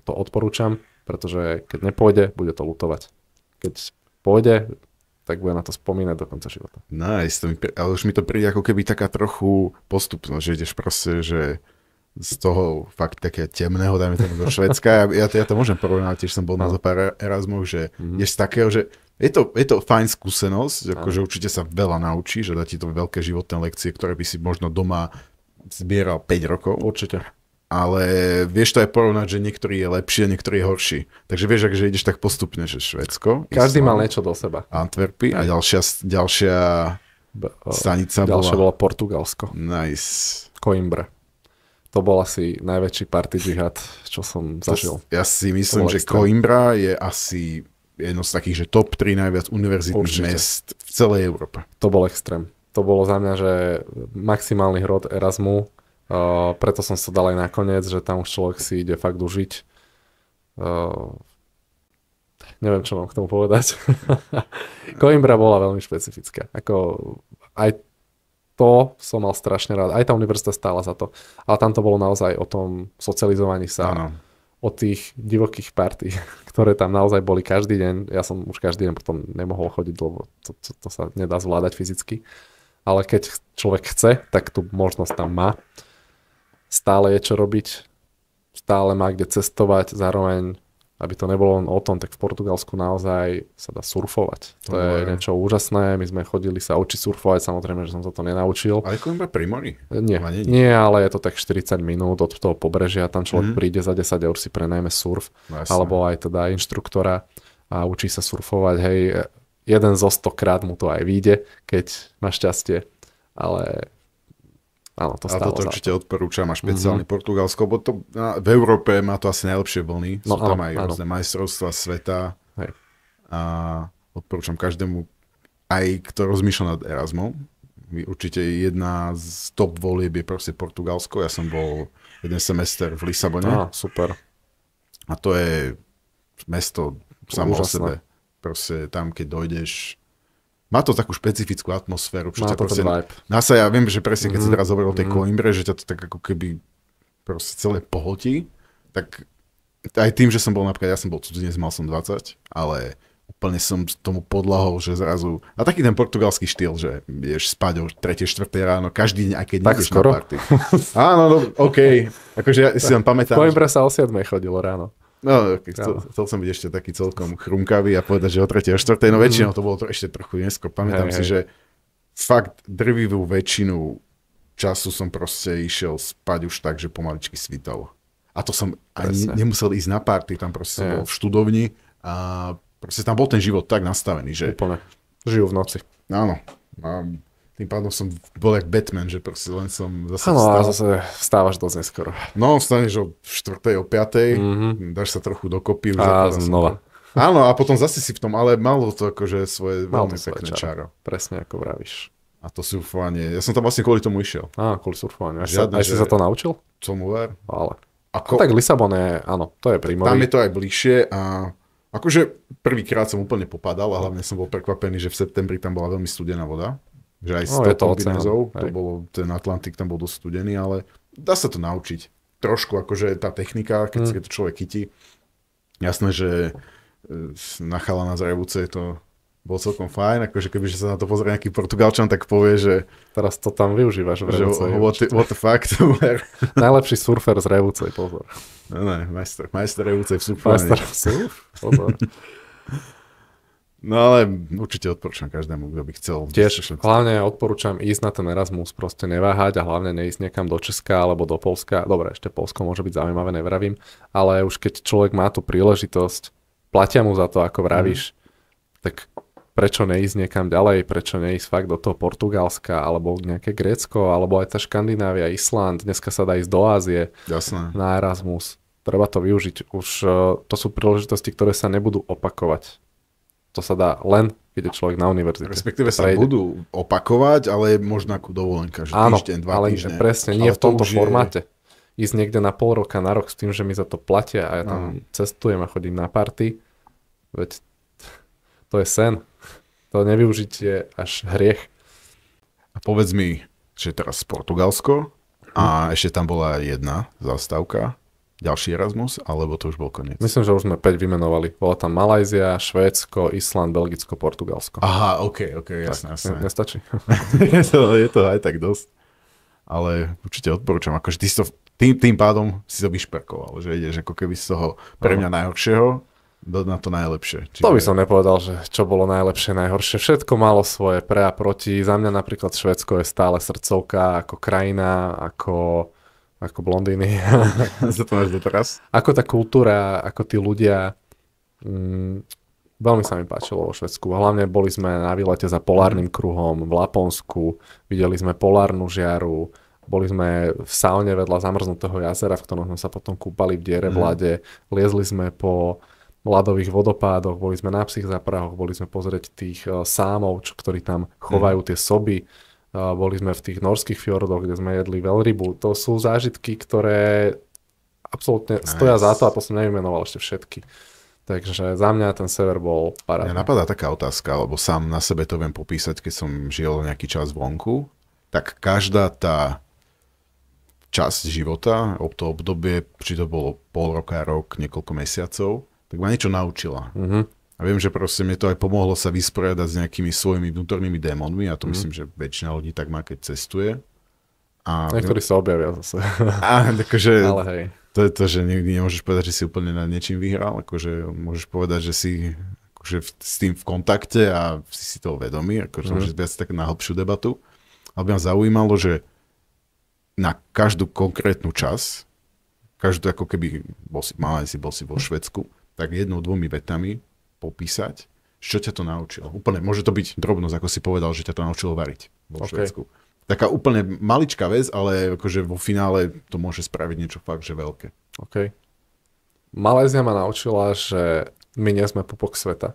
to odporúčam, pretože keď nepôjde, bude to ľutovať. Keď pôjde, tak bude na to spomínať do konca života. Ale už mi to príde ako keby taká trochu postupnosť, že ideš proste, že z toho fakt také temného, dajme tomu do Švédska. Ja to môžem porovnať, tiež som bol na pár Erasmov, že ideš z takého, že je to fajn skúsenosť, akože určite sa veľa naučí, že dá ti to veľké životné lekcie, ktoré by si možno doma zbieral 5 rokov. Určite. Ale vieš to aj porovnať, že niektorý je lepší a niektorý je horší. Takže vieš, že ideš tak postupne, že Švédsko. Každý mal niečo do seba. Antwerpy a ďalšia stanica bola Portugalsko. Nice. Coimbra. To bol asi najväčší party džihad, čo som zažil. Ja si myslím, že Coimbra je asi jedno z takých, že top 3 najviac univerzitných mest v celej Európe. To bol extrém. to bolo za mňa, že maximálny hrot Erasmu, preto som sa dal aj nakoniec, že tam už človek si ide fakt užiť. Neviem, čo mám k tomu povedať. Coimbra bola veľmi špecifická. Ako aj to som mal strašne rád. Aj tá univerzita stála za to. Ale tam to bolo naozaj o tom socializovaní sa. Áno. O tých divokých party, ktoré tam naozaj boli každý deň. Ja som už každý deň potom nemohol chodiť, lebo to sa nedá zvládať fyzicky. Ale keď človek chce, tak tú možnosť tam má. Stále je čo robiť, stále má kde cestovať, zároveň, aby to nebolo len o tom, tak v Portugalsku naozaj sa dá surfovať. To je niečo úžasné, my sme chodili sa učiť surfovať, samozrejme, že som sa to nenaučil. Ale Coimbra pri mori? Nie, ale je to tak 40 minút od toho pobrežia, tam človek príde za 10 eur si prenajme surf, alebo aj teda inštruktora a učí sa surfovať, hej, jeden zo 100 krát mu to aj vyjde, keď má šťastie, ale áno, to stálo. A toto určite odporúčam, a špeciálne Portugalsko, bo to, v Európe má to asi najlepšie vlny. Sú tam aj rôzne majstrovstvá sveta. Hej. A odporúčam každému, aj kto rozmýšľa nad Erasmom. Určite jedna z top volieb je proste Portugalsko. Ja som bol jeden semester v Lisabone. Super. A to je mesto samo o sebe. Proste tam, keď dojdeš, má to takú špecifickú atmosféru. Má to ten vibe. Ja viem, že presne keď si teraz hovoril o tej Coimbre, že ťa to tak ako keby proste celé pohltí, tak aj tým, že som bol napríklad, ja som bol cudzinec, mal som 20, ale úplne som tomu podľahol, že zrazu, a taký ten portugalský štýl, že ideš spať o 3. 4. ráno, každý deň, aj keď nejdeš na party. Áno, no, okej. Akože ja si tam pamätám. Coimbre sa o 7. chodilo ráno. No, chcel som byť ešte taký celkom chrumkavý a povedať, že o 3. a 4. No väčšinou to bolo to ešte trochu neskôr. Pamätám si, že fakt drvivú väčšinu času som proste išiel spať už tak, že pomaličky svítalo. A to som ani nemusel ísť na party, tam proste bol v študovni a proste tam bol ten život tak nastavený, že... Úplne. Žijú v noci. Áno. A tým pádom som bol jak Batman, že proste len som zase vstal. Áno, a zase vstávaš dosť neskoro. No, vstaneš o 4. o 5. Dáš sa trochu dokopy. Už a znova. Áno, a potom zase si v tom, ale malo to akože svoje veľmi pekné čaro. Presne ako vravíš. A to surfovanie, ja som tam vlastne kvôli tomu išiel. Kvôli surfovaniu. Aj si sa to naučil? Som uver. Ale. Tak Lisabon je, áno, to je pri mori. Tam je to aj bližšie a akože prvýkrát som úplne popadal a hlavne som bol prekvapený, že v septembri tam bola veľmi studená voda. Že aj s tou kombinezou, to bolo, ten Atlantik tam bol dosť studený, ale dá sa to naučiť. Trošku akože tá technika, keď to človek chytí. Jasné, že na chalana z Revúce to bolo celkom fajn, akože kebyže sa na to pozrie nejaký Portugalčan, tak povie, že... Teraz to tam využívaš v Revúce. What the fuck? Najlepší surfer z Revúce, pozor. Ne, majster Revúce v surfovaní. Majster surf, pozor. No ale určite odporúčam každému, kto by chcel. Tiež hlavne odporúčam ísť na ten Erasmus, proste neváhať a hlavne neísť niekam do Česka alebo do Poľska. Dobre, ešte Poľsko môže byť zaujímavé, nevravím, ale už keď človek má tú príležitosť, platia mu za to, ako vravíš, tak prečo neísť niekam ďalej, prečo neísť fakt do toho Portugalska alebo nejaké Grécko, alebo aj tá Škandinávia, Island, dneska sa dá ísť do Ázie. Jasné. Na Erasmus. Treba to využiť. Už to sú príležitosti, ktoré sa nebudú opakovať. To sa dá len, keď je človek na univerzite. Respektíve sa budú opakovať, ale možno ako dovolenka, že týždeň, 2 týždne. Áno, presne, nie v tomto formáte. Ísť niekde na pol roka, na rok s tým, že mi za to platia a ja tam cestujem a chodím na party, veď to je sen. To nevyužiť je až hriech. A povedz mi, že teraz Portugalsko a ešte tam bola jedna zastávka, ďalší Erasmus, alebo to už bol koniec? Myslím, že už sme 5 vymenovali. Bola tam Malajzia, Švédsko, Island, Belgicko, Portugalsko. Aha, ok, jasné. Nestačí. je to aj tak dosť. Ale určite odporúčam, akože ty si to, tým pádom si to vyšperkoval, že ideš ako keby z toho pre mňa najhoršieho na to najlepšie. To by som nepovedal, že čo bolo najlepšie, najhoršie. Všetko malo svoje pre a proti. Za mňa napríklad Švédsko je stále srdcovka, ako krajina, ako blondíny. Co to máš doteraz? Ako tá kultúra, ako tí ľudia. Veľmi sa mi páčilo vo Švédsku. Hlavne boli sme na výlete za polárnym kruhom v Laponsku. Videli sme polárnu žiaru. Boli sme v saune vedľa zamrznutého jazera, v ktorom sme sa potom kúpali v diere v ľade. Liezli sme po ľadových vodopádoch, boli sme na psích záprahoch, boli sme pozrieť tých sámov, ktorí tam chovajú tie soby. Boli sme v tých norských fjordoch, kde sme jedli veľrybu. To sú zážitky, ktoré absolútne stoja za to a to som nevymenoval ešte všetky. Takže za mňa ten sever bol parádny. Mňa napadá taká otázka, lebo sám na sebe to viem popísať, keď som žil nejaký čas vonku, tak každá tá časť života, to obdobie, či to bolo pol roka, rok, niekoľko mesiacov, tak ma niečo naučila. A viem, že proste mne to aj pomohlo sa vysporiadať s nejakými svojimi vnútornými démonmi a to myslím, že väčšina ľudí tak má, keď cestuje. A niektorí sa objavia zase. Takže ale hej. To je to, že nikdy nemôžeš povedať, že si úplne nad niečím vyhral, akože môžeš povedať, že si akože s tým v kontakte a si toho vedomý, akože môžeš viac tak na hlbšiu debatu. Ale by ma zaujímalo, že na každú konkrétnu čas, každú ako keby bol si vo Švédsku, tak 1-2 vetami popísať, čo ťa to naučilo. Úplne, môže to byť drobnosť, ako si povedal, že ťa to naučilo variť vo Švédsku. Taká úplne maličká vec, ale akože vo finále to môže spraviť niečo fakt, že veľké. OK. Malézia ma naučila, že my nie sme pupok sveta.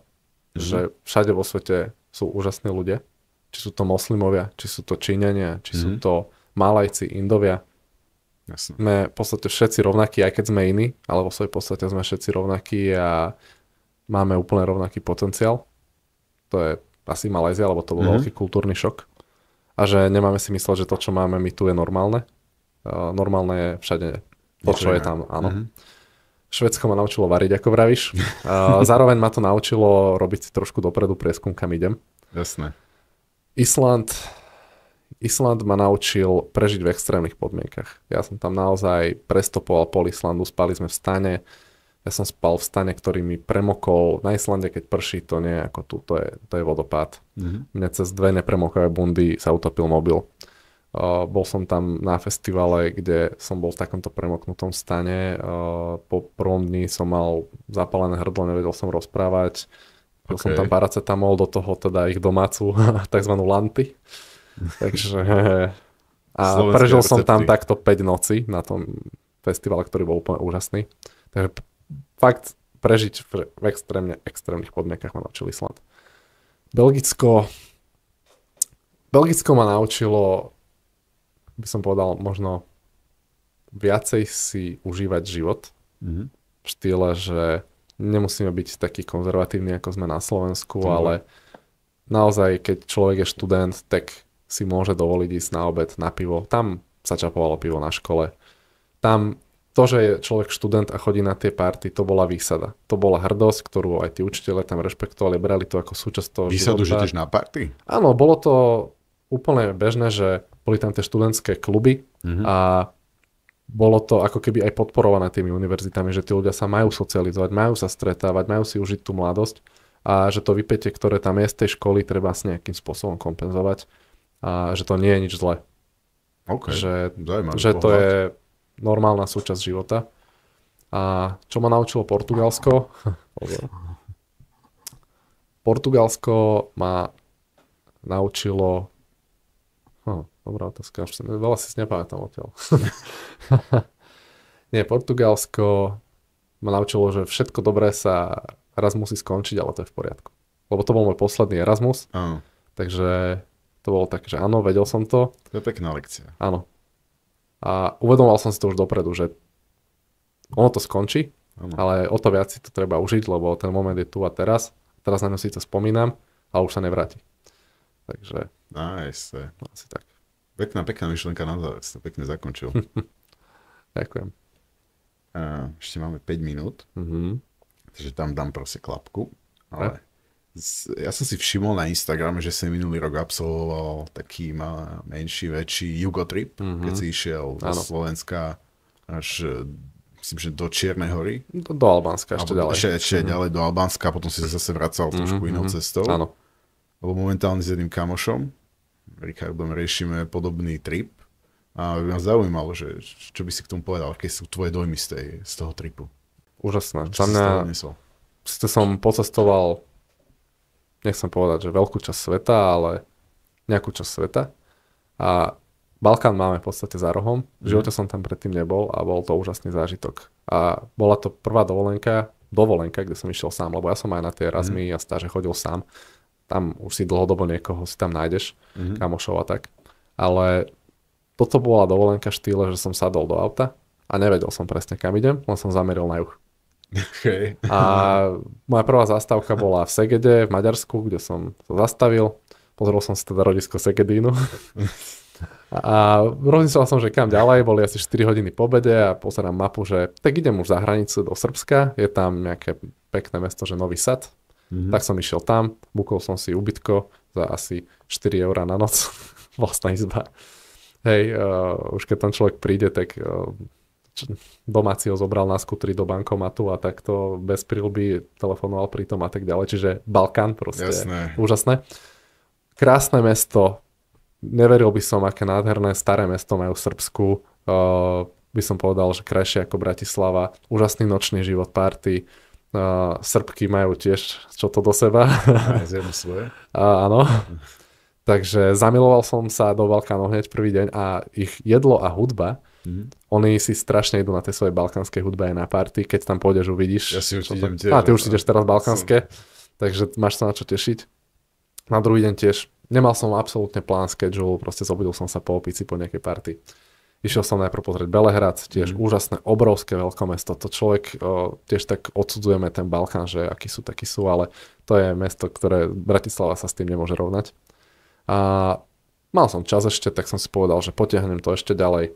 Že všade vo svete sú úžasní ľudia. Či sú to moslimovia, či sú to Číňania, či sú to Malajci, Indovia. Jasne. Sme v podstate všetci rovnakí, aj keď sme iní, ale vo svojej podstate sme všetci rovnakí a máme úplne rovnaký potenciál. To je asi Malézia, lebo to bol veľký kultúrny šok. A že nemáme si mysleť, že to, čo máme my tu, je normálne. Normálne je všade to, čo je tam, áno. Švédsko ma naučilo variť, ako vravíš. Zároveň ma to naučilo robiť si trošku dopredu prieskum, kam idem. Jasné. Island ma naučil prežiť v extrémnych podmienkach. Ja som tam naozaj prestopoval pol Islandu, spali sme v stane. Ja som spal v stane, ktorý mi premokol. Na Islande, keď prší, to nie je ako tu, to je vodopád. Mne cez 2 nepremokavé bundy sa utopil mobil. Bol som tam na festivale, kde som bol v takomto premoknutom stane. Po prvom dni som mal zapálené hrdlo, nevedel som rozprávať. Pil som tam paracetamol, do toho teda ich domácu, takzvanú lanty. Takže... A prežil som tam takto 5 noci na tom festivale, ktorý bol úplne úžasný. Takže fakt prežiť v extrémnych podmienkach ma naučil Island. Belgicko ma naučilo, by som povedal, možno viacej si užívať život. V štýle, že nemusíme byť takí konzervatívni, ako sme na Slovensku, ale naozaj, keď človek je študent, tak si môže dovoliť ísť na obed, na pivo. Tam sa čapovalo pivo na škole. Tam to, že je človek študent a chodí na tie party, to bola výsada. To bola hrdosť, ktorú aj tí učitelia tam rešpektovali, brali to ako súčasť toho výsadu, života. Že tiež na party? Áno, bolo to úplne bežné, že boli tam tie študentské kluby a bolo to ako keby aj podporované tými univerzitami, že tí ľudia sa majú socializovať, majú sa stretávať, majú si užiť tú mladosť a že to vypätie, ktoré tam je z tej školy, treba s nejakým spôsobom kompenzovať a že to nie je nič zlé. Že to je normálna súčasť života. A čo ma naučilo Portugalsko? Portugalsko ma naučilo... dobrá otázka, veľa si nepamätám odtiaľ. Nie, Portugalsko ma naučilo, že všetko dobré sa raz musí skončiť, ale to je v poriadku. Lebo to bol môj posledný Erasmus, takže to bolo také, že áno, vedel som to. To je pekná lekcia. Áno. A uvedomoval som si to už dopredu, že ono to skončí, ale o to viac si to treba užiť, lebo ten moment je tu a teraz. Teraz na ňu síce spomínam, ale už sa nevráti. Takže... Nice. Asi tak. Pekná myšlenka na záver, si to pekne zakončil. Ďakujem. Ešte máme 5 minút, takže tam dám proste klapku. Ale ja som si všimol na Instagrame, že som minulý rok absolvoval taký menší, väčší jugotrip, keď si išiel do Slovenska až, myslím, že do Čiernej hory. Do Albánska ešte ďalej. Ešte ďalej do Albánska, potom si zase vracal trošku inou cestou. Áno. Lebo momentálne s jedným kamošom, Richardom, riešime podobný trip a by ma zaujímalo, že čo by si k tomu povedal, aké sú tvoje dojmy z toho tripu. Úžasné. Za mňa som pocestoval, nechcem povedať, že veľkú časť sveta, ale nejakú časť sveta. A Balkán máme v podstate za rohom. V živote som tam predtým nebol a bol to úžasný zážitok. A bola to prvá dovolenka, kde som išiel sám, lebo ja som aj na tie Erasmy a stáže chodil sám. Tam už si dlhodobo niekoho si tam nájdeš, kamošov a tak. Ale toto bola dovolenka v štýle, že som sadol do auta a nevedel som presne kam idem, len som zameril na juh. Okay. A moja prvá zastávka bola v Segede, v Maďarsku, kde som sa zastavil. Pozrel som si teda rodisko Segedínu. A rozmyslel som, že kam ďalej, boli asi 4 hodiny po obede a pozerám mapu, že tak idem už za hranicu do Srbska, je tam nejaké pekné mesto, že Nový Sad. Tak som išiel tam, bukol som si ubytko za asi 4 eurá na noc, vlastná izba. Hej, už keď tam človek príde, tak domáci ho zobral na skutri do bankomatu a takto bez prilby telefonoval pritom a tak ďalej. Čiže Balkán proste. Jasné. Úžasné. Krásne mesto. Neveril by som, aké nádherné staré mesto majú v Srbsku. By som povedal, že krajšie ako Bratislava. Úžasný nočný život, party. Srbky majú tiež čo to do seba. Svoje. Áno. Takže zamiloval som sa do Balkánu hneď prvý deň a ich jedlo a hudba, oni si strašne idú na tej svojej balkánskej hudbe aj na party, keď tam pôjdeš, uvidíš. Ja si už idem tiež. Ty už ideš teraz balkánske, takže máš sa na čo tešiť. Na druhý deň tiež, nemal som absolútne plán schedule, proste zobudil som sa po opici po nejakej party. Išiel som najprv pozrieť Belehrad, tiež úžasné, obrovské veľkomesto. To človek tiež tak odsudzujeme ten Balkán, že akí sú, takí sú, ale to je mesto, ktoré Bratislava sa s tým nemôže rovnať. A mal som čas ešte, tak som si povedal, že potiahnem to ešte ďalej.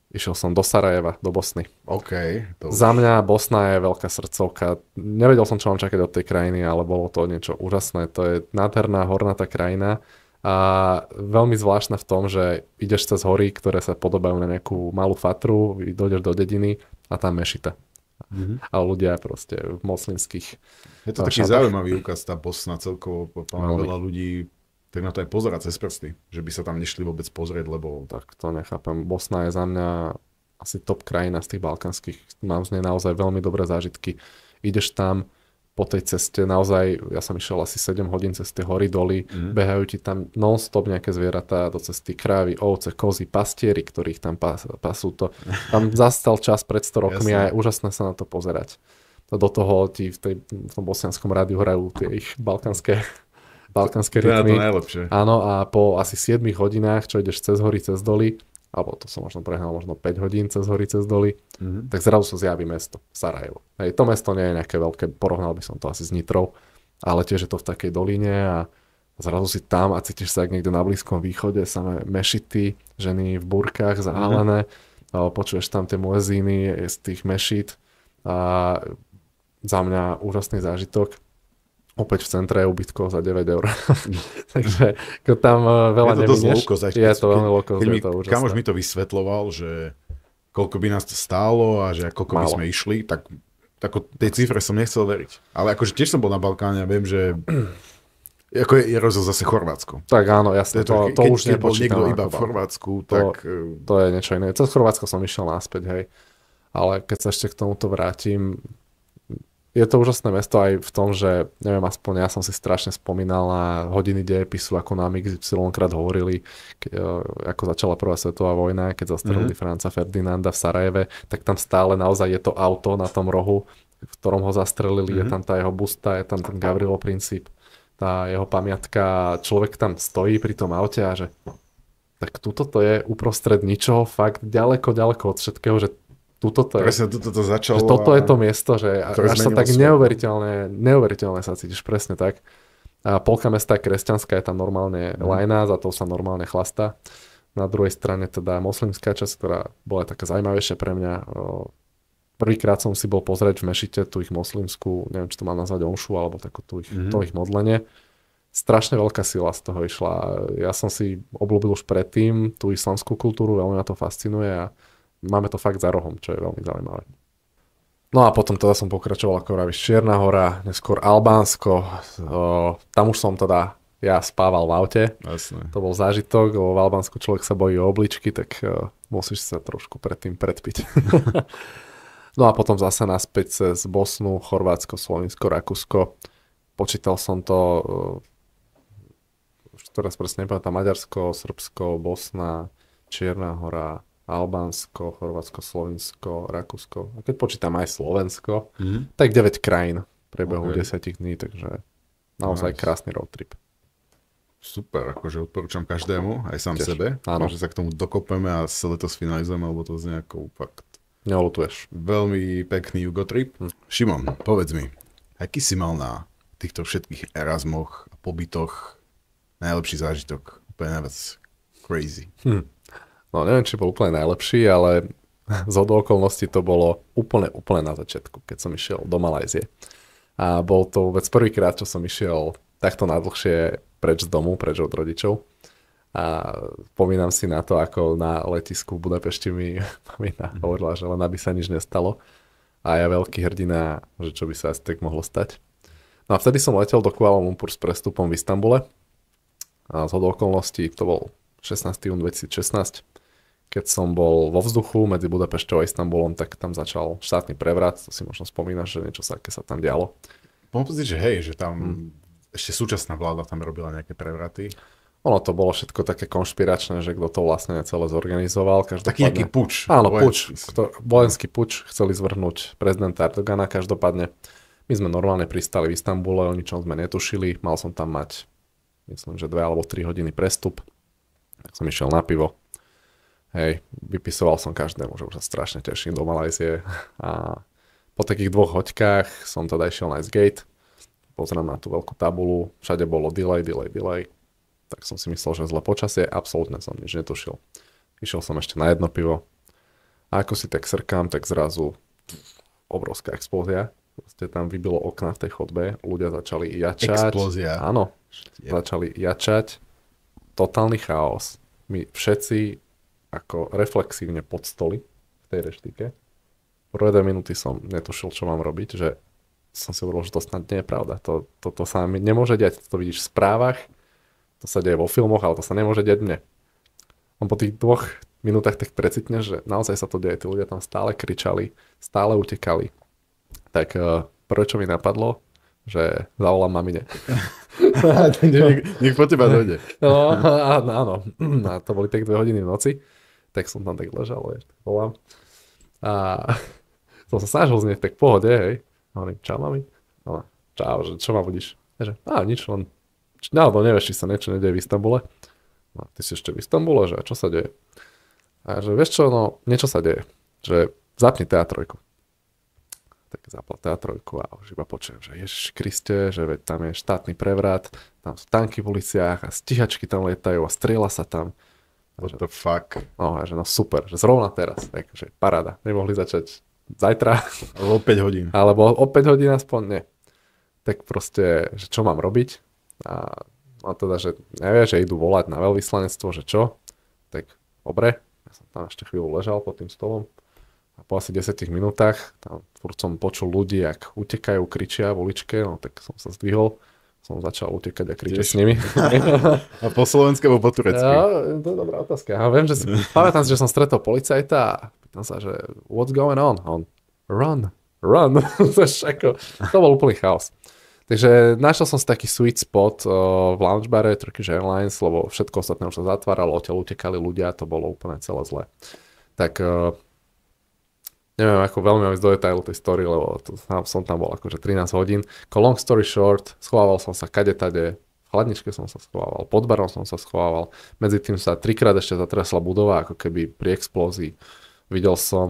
Išiel som do Sarajeva, do Bosny. OK. Za mňa Bosna je veľká srdcovka. Nevedel som, čo mám čakať od tej krajiny, ale bolo to niečo úžasné. To je nádherná hornatá krajina a veľmi zvláštna v tom, že ideš cez hory, ktoré sa podobajú na nejakú malú fatru, dojdeš do dediny a tam mešita. A ľudia proste v moslimských Je to taký zaujímavý úkaz, tá Bosna celkovo. Veľa ľudí tak na to aj pozerať cez prsty, že by sa tam nešli vôbec pozrieť, lebo... Tak to nechápem. Bosna je za mňa asi top krajina z tých balkánskych. Mám z nej naozaj veľmi dobré zážitky. Ideš tam po tej ceste, naozaj, ja som išiel asi 7 hodín cez tie hory, doly, behajú ti tam non-stop nejaké zvieratá do cesty, krávy, ovce, kozy, pastieri, ktorých tam pasú to. Tam zastal čas pred 100 rokmi a je úžasné sa na to pozerať. Do toho ti v tom bosnianskom rádiu hrajú tie ich balkánske rytmy. To najlepšie. Áno, a po asi 7 hodinách, čo ideš cez hory, cez doly, alebo to som možno prehnal, možno 5 hodín cez hory, cez doly, tak zrazu sa zjaví mesto, Sarajevo. Hej, to mesto nie je nejaké veľké, porovnal by som to asi s Nitrou, ale tiež je to v takej doline a zrazu si tam a cítiš sa jak niekde na Blízkom východe, samé mešity, ženy v burkách zahálené, počuješ tam tie muezíny z tých mešít a za mňa úžasný zážitok. Opäť v centre je ubytko za 9 eur. Takže tam veľa neminieš. Je to veľmi low-cost. Kamož mi to vysvetloval, že koľko by nás to stálo a že koľko by sme išli, tak tej cifre som nechcel veriť. Ale akože tiež som bol na Balkáne a viem, že ako je rozdiel zase Chorvátsko. Tak áno, jasne. To už keď bol niekto nepočítam. iba v Chorvátsku, tak... To je niečo iné. Cez Chorvátsko som išiel naspäť, hej. Ale keď sa ešte k tomuto vrátim, je to úžasné mesto aj v tom, že neviem, aspoň ja som si strašne spomínal na hodiny dejepisu, ako nám XY krát hovorili, ako začala prvá svetová vojna, keď zastrelili Franca Ferdinanda v Sarajeve, tak tam stále naozaj je to auto na tom rohu, v ktorom ho zastrelili, je tam tá jeho busta, je tam ten Gavrilo Princip, tá jeho pamiatka, človek tam stojí pri tom aute a že tak tuto to je uprostred ničoho, fakt ďaleko od všetkého, že tuto to začalo. Toto je to miesto, že až sa tak neuveriteľne sa cítiš, presne tak. A polka mesta je kresťanská, je tam normálne lajná, za to sa normálne chlastá. Na druhej strane teda moslimská časť, ktorá bola taká zaujímavejšia pre mňa. Prvýkrát som si bol pozrieť v mešite tú ich moslimskú, neviem, či to mám nazvať omšu, alebo takú to ich modlenie. Strašne veľká sila z toho išla. Ja som si obľúbil už predtým tú islamskú kultúru, veľmi ma to fascinuje a máme to fakt za rohom, čo je veľmi zaujímavé. No a potom teda som pokračoval, ako vravíš, Čierna hora, neskôr Albánsko. Tam už som teda ja spával v aute. Jasné. To bol zážitok, lebo v Albánsku človek sa bojí o obličky, tak musíš sa trošku predtým predpiť. No a potom zase naspäť cez Bosnu, Chorvátsko, Slovinsko, Rakúsko. Počítal som to, už teraz presne nepamätám, Maďarsko, Srbsko, Bosna, Čierna hora, Albánsko, Chorvátsko, Slovinsko, Rakúsko. A keď počítam aj Slovensko, tak 9 krajín v priebehu 10 dní, takže naozaj krásny road trip. Super, akože odporúčam každému, aj sám Tiež. sebe. Áno. Že sa k tomu dokopeme a celé to sfinalizujeme, lebo to z nejakou fakt Neolutuješ. veľmi pekný Jugo trip. Šimon, povedz mi, aký si mal na týchto všetkých Erasmoch a pobytoch najlepší zážitok? Úplne najviac crazy. No neviem, či bol úplne najlepší, ale z okolností to bolo úplne na začiatku, keď som išiel do Malajzie. A bol to vôbec prvýkrát, čo som išiel takto nadlhšie preč z domu, preč od rodičov. A spomínam si na to, ako na letisku v Budapešti mi mamina hovorila, že len aby sa nič nestalo. A ja veľký hrdina, že čo by sa asi tak mohlo stať. No a vtedy som letel do Kuala Lumpur s prestupom v Istambule. A z okolností to bol 16. jún 2016. Keď som bol vo vzduchu medzi Budapešťou a Istanbulom, tak tam začal štátny prevrat. To si možno spomínaš, že niečo aké sa tam dialo. Mám pocit, že hej, že tam ešte súčasná vláda tam robila nejaké prevraty. Ono to bolo všetko také konšpiračné, že kto to vlastne celé zorganizoval. Taký nejaký puč. Áno, puč. Vojenský puč. Chceli zvrhnúť prezidenta Erdogana. Každopádne my sme normálne pristali v Istambule, o ničom sme netušili. Mal som tam mať, myslím, že 2 alebo 3 hodiny prestup. Tak som išiel na pivo. Hej, vypisoval som každému, že už sa strašne teším do Malajzie. A po takých 2 hoďkách som teda išiel na gate. Pozriem na tú veľkú tabulu, všade bolo delay. Tak som si myslel, že zle počasie, absolútne som nič netušil. Išiel som ešte na jedno pivo. A ako si tak srkám, tak zrazu obrovská explózia. Proste tam vybilo okna v tej chodbe, ľudia začali jačať. Explózia. Áno, začali jačať. Totálny chaos. My všetci ako reflexívne pod stoly v tej reštike. Prvé 2 minúty som netušil, čo mám robiť, že som si hovoril, že to snad nie je pravda. To sa mi nemôže diať. To vidíš v správach, to sa deje vo filmoch, ale to sa nemôže diať mne. On po tých 2 minútach tak precitne, že naozaj sa to deje. Tí ľudia tam stále kričali, stále utekali. Tak prvé, čo mi napadlo, že zavolám mamine. Nech po teba dojde. No, áno. A to boli tak 2 hodiny v noci. Tak som tam tak ležal, volám. A som sa snažil znieť tak v pohode, hej. Hovorím, čau mami. No, čau, že čo ma budíš? Že, nič, len alebo nevieš, či sa niečo nedieje v Istambule. No, ty si ešte v Istambule, že čo sa deje? A že vieš čo, no niečo sa deje. Že zapni teatrojku. Tak zapla teatrojku a už iba počujem, že Ježiš Kriste, že veď tam je štátny prevrat, tam sú tanky v uliciach a stíhačky tam lietajú a strieľa sa tam. What the fuck? No, že no super, že zrovna teraz, takže paráda. Nemohli začať zajtra. Alebo 5 hodín. Alebo o 5 hodín aspoň, nie. Tak proste, že čo mám robiť? A teda, že nevie, že idú volať na veľvyslanectvo, že čo? Tak dobre, ja som tam ešte chvíľu ležal pod tým stolom a po asi 10 minútach tam furt som počul ľudí, ak utekajú, kričia v uličke, no tak som sa zdvihol, som začal utekať a kričať s nimi. A po slovensky alebo po turecky? Ja, to je dobrá otázka. Ja viem, že pamätám si, že som stretol policajta a pýtam sa, že what's going on? A on, run. To bol úplný chaos. Takže našiel som si taký sweet spot v lounge bare Turkish Airlines, lebo všetko ostatné už sa zatváralo, odtiaľ utekali ľudia, to bolo úplne celé zlé. Tak neviem, ako veľmi ísť do detailu tej story, lebo som tam bol akože 13 hodín. Long story short, schovával som sa kade-tade, v chladničke som sa schovával, pod barom som sa schovával, medzi tým sa 3-krát ešte zatresla budova, ako keby pri explózii. Videl som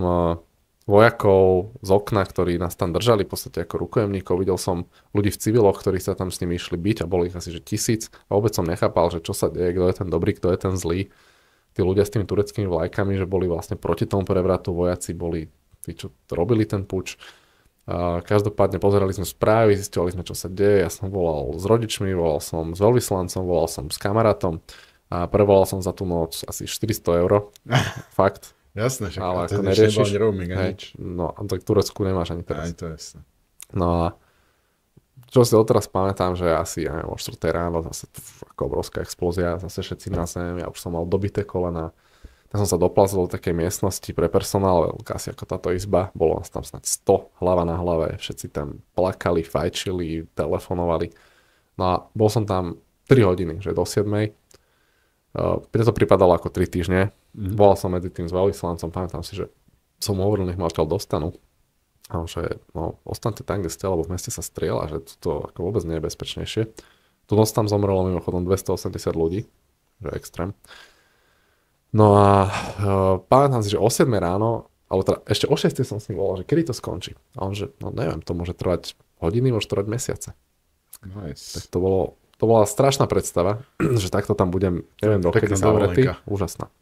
vojakov z okna, ktorí nás tam držali v podstate ako rukojemníkov. Videl som ľudí v civiloch, ktorí sa tam s nimi išli byť a bolo ich asi že 1000 a vôbec som nechápal, že čo sa deje, kto je ten dobrý, kto je ten zlý. Tí ľudia s tými tureckými vlajkami, že boli vlastne proti tomu prevratu, vojaci boli tí, čo robili ten puč. A každopádne pozerali sme správy, zistili sme, čo sa deje. Ja som volal s rodičmi, volal som s veľvyslancom, volal som s kamarátom a prevolal som za tú noc asi 400 €. Fakt. Jasné, však ale to ako neriešiš, ani roaming, ani nič. No, a tak Turecku nemáš ani teraz. Aj to jasné. No a čo si odteraz pamätám, že asi, ja neviem, o 4 ráno zase ako obrovská explózia, zase všetci na zem, ja už som mal dobité kolena. Tak som sa doplazil do takej miestnosti pre personál, asi ako táto izba, bolo nás tam snad 100 hlava na hlave, všetci tam plakali, fajčili, telefonovali. No a bol som tam 3 hodiny, že do 7. Mne to pripadalo ako 3 týždne. Volal som medzi tým s veľvyslancom, pamätám si, že som mu hovoril, nech ma odtiaľ dostanú. A že no, ostaňte tam, kde ste, lebo v meste sa strieľa, že to ako vôbec nie je bezpečnejšie. Tu noc tam zomrelo mimochodom 280 ľudí, že extrém. No a pamätám si, že o 7 ráno, alebo teda ešte o 6 som s ním volal, že kedy to skončí. A on, že no neviem, to môže trvať hodiny, môže trvať mesiace. Nice. Tak to bola strašná predstava, že takto tam budem, neviem, dokedy zavretý. Úžasná.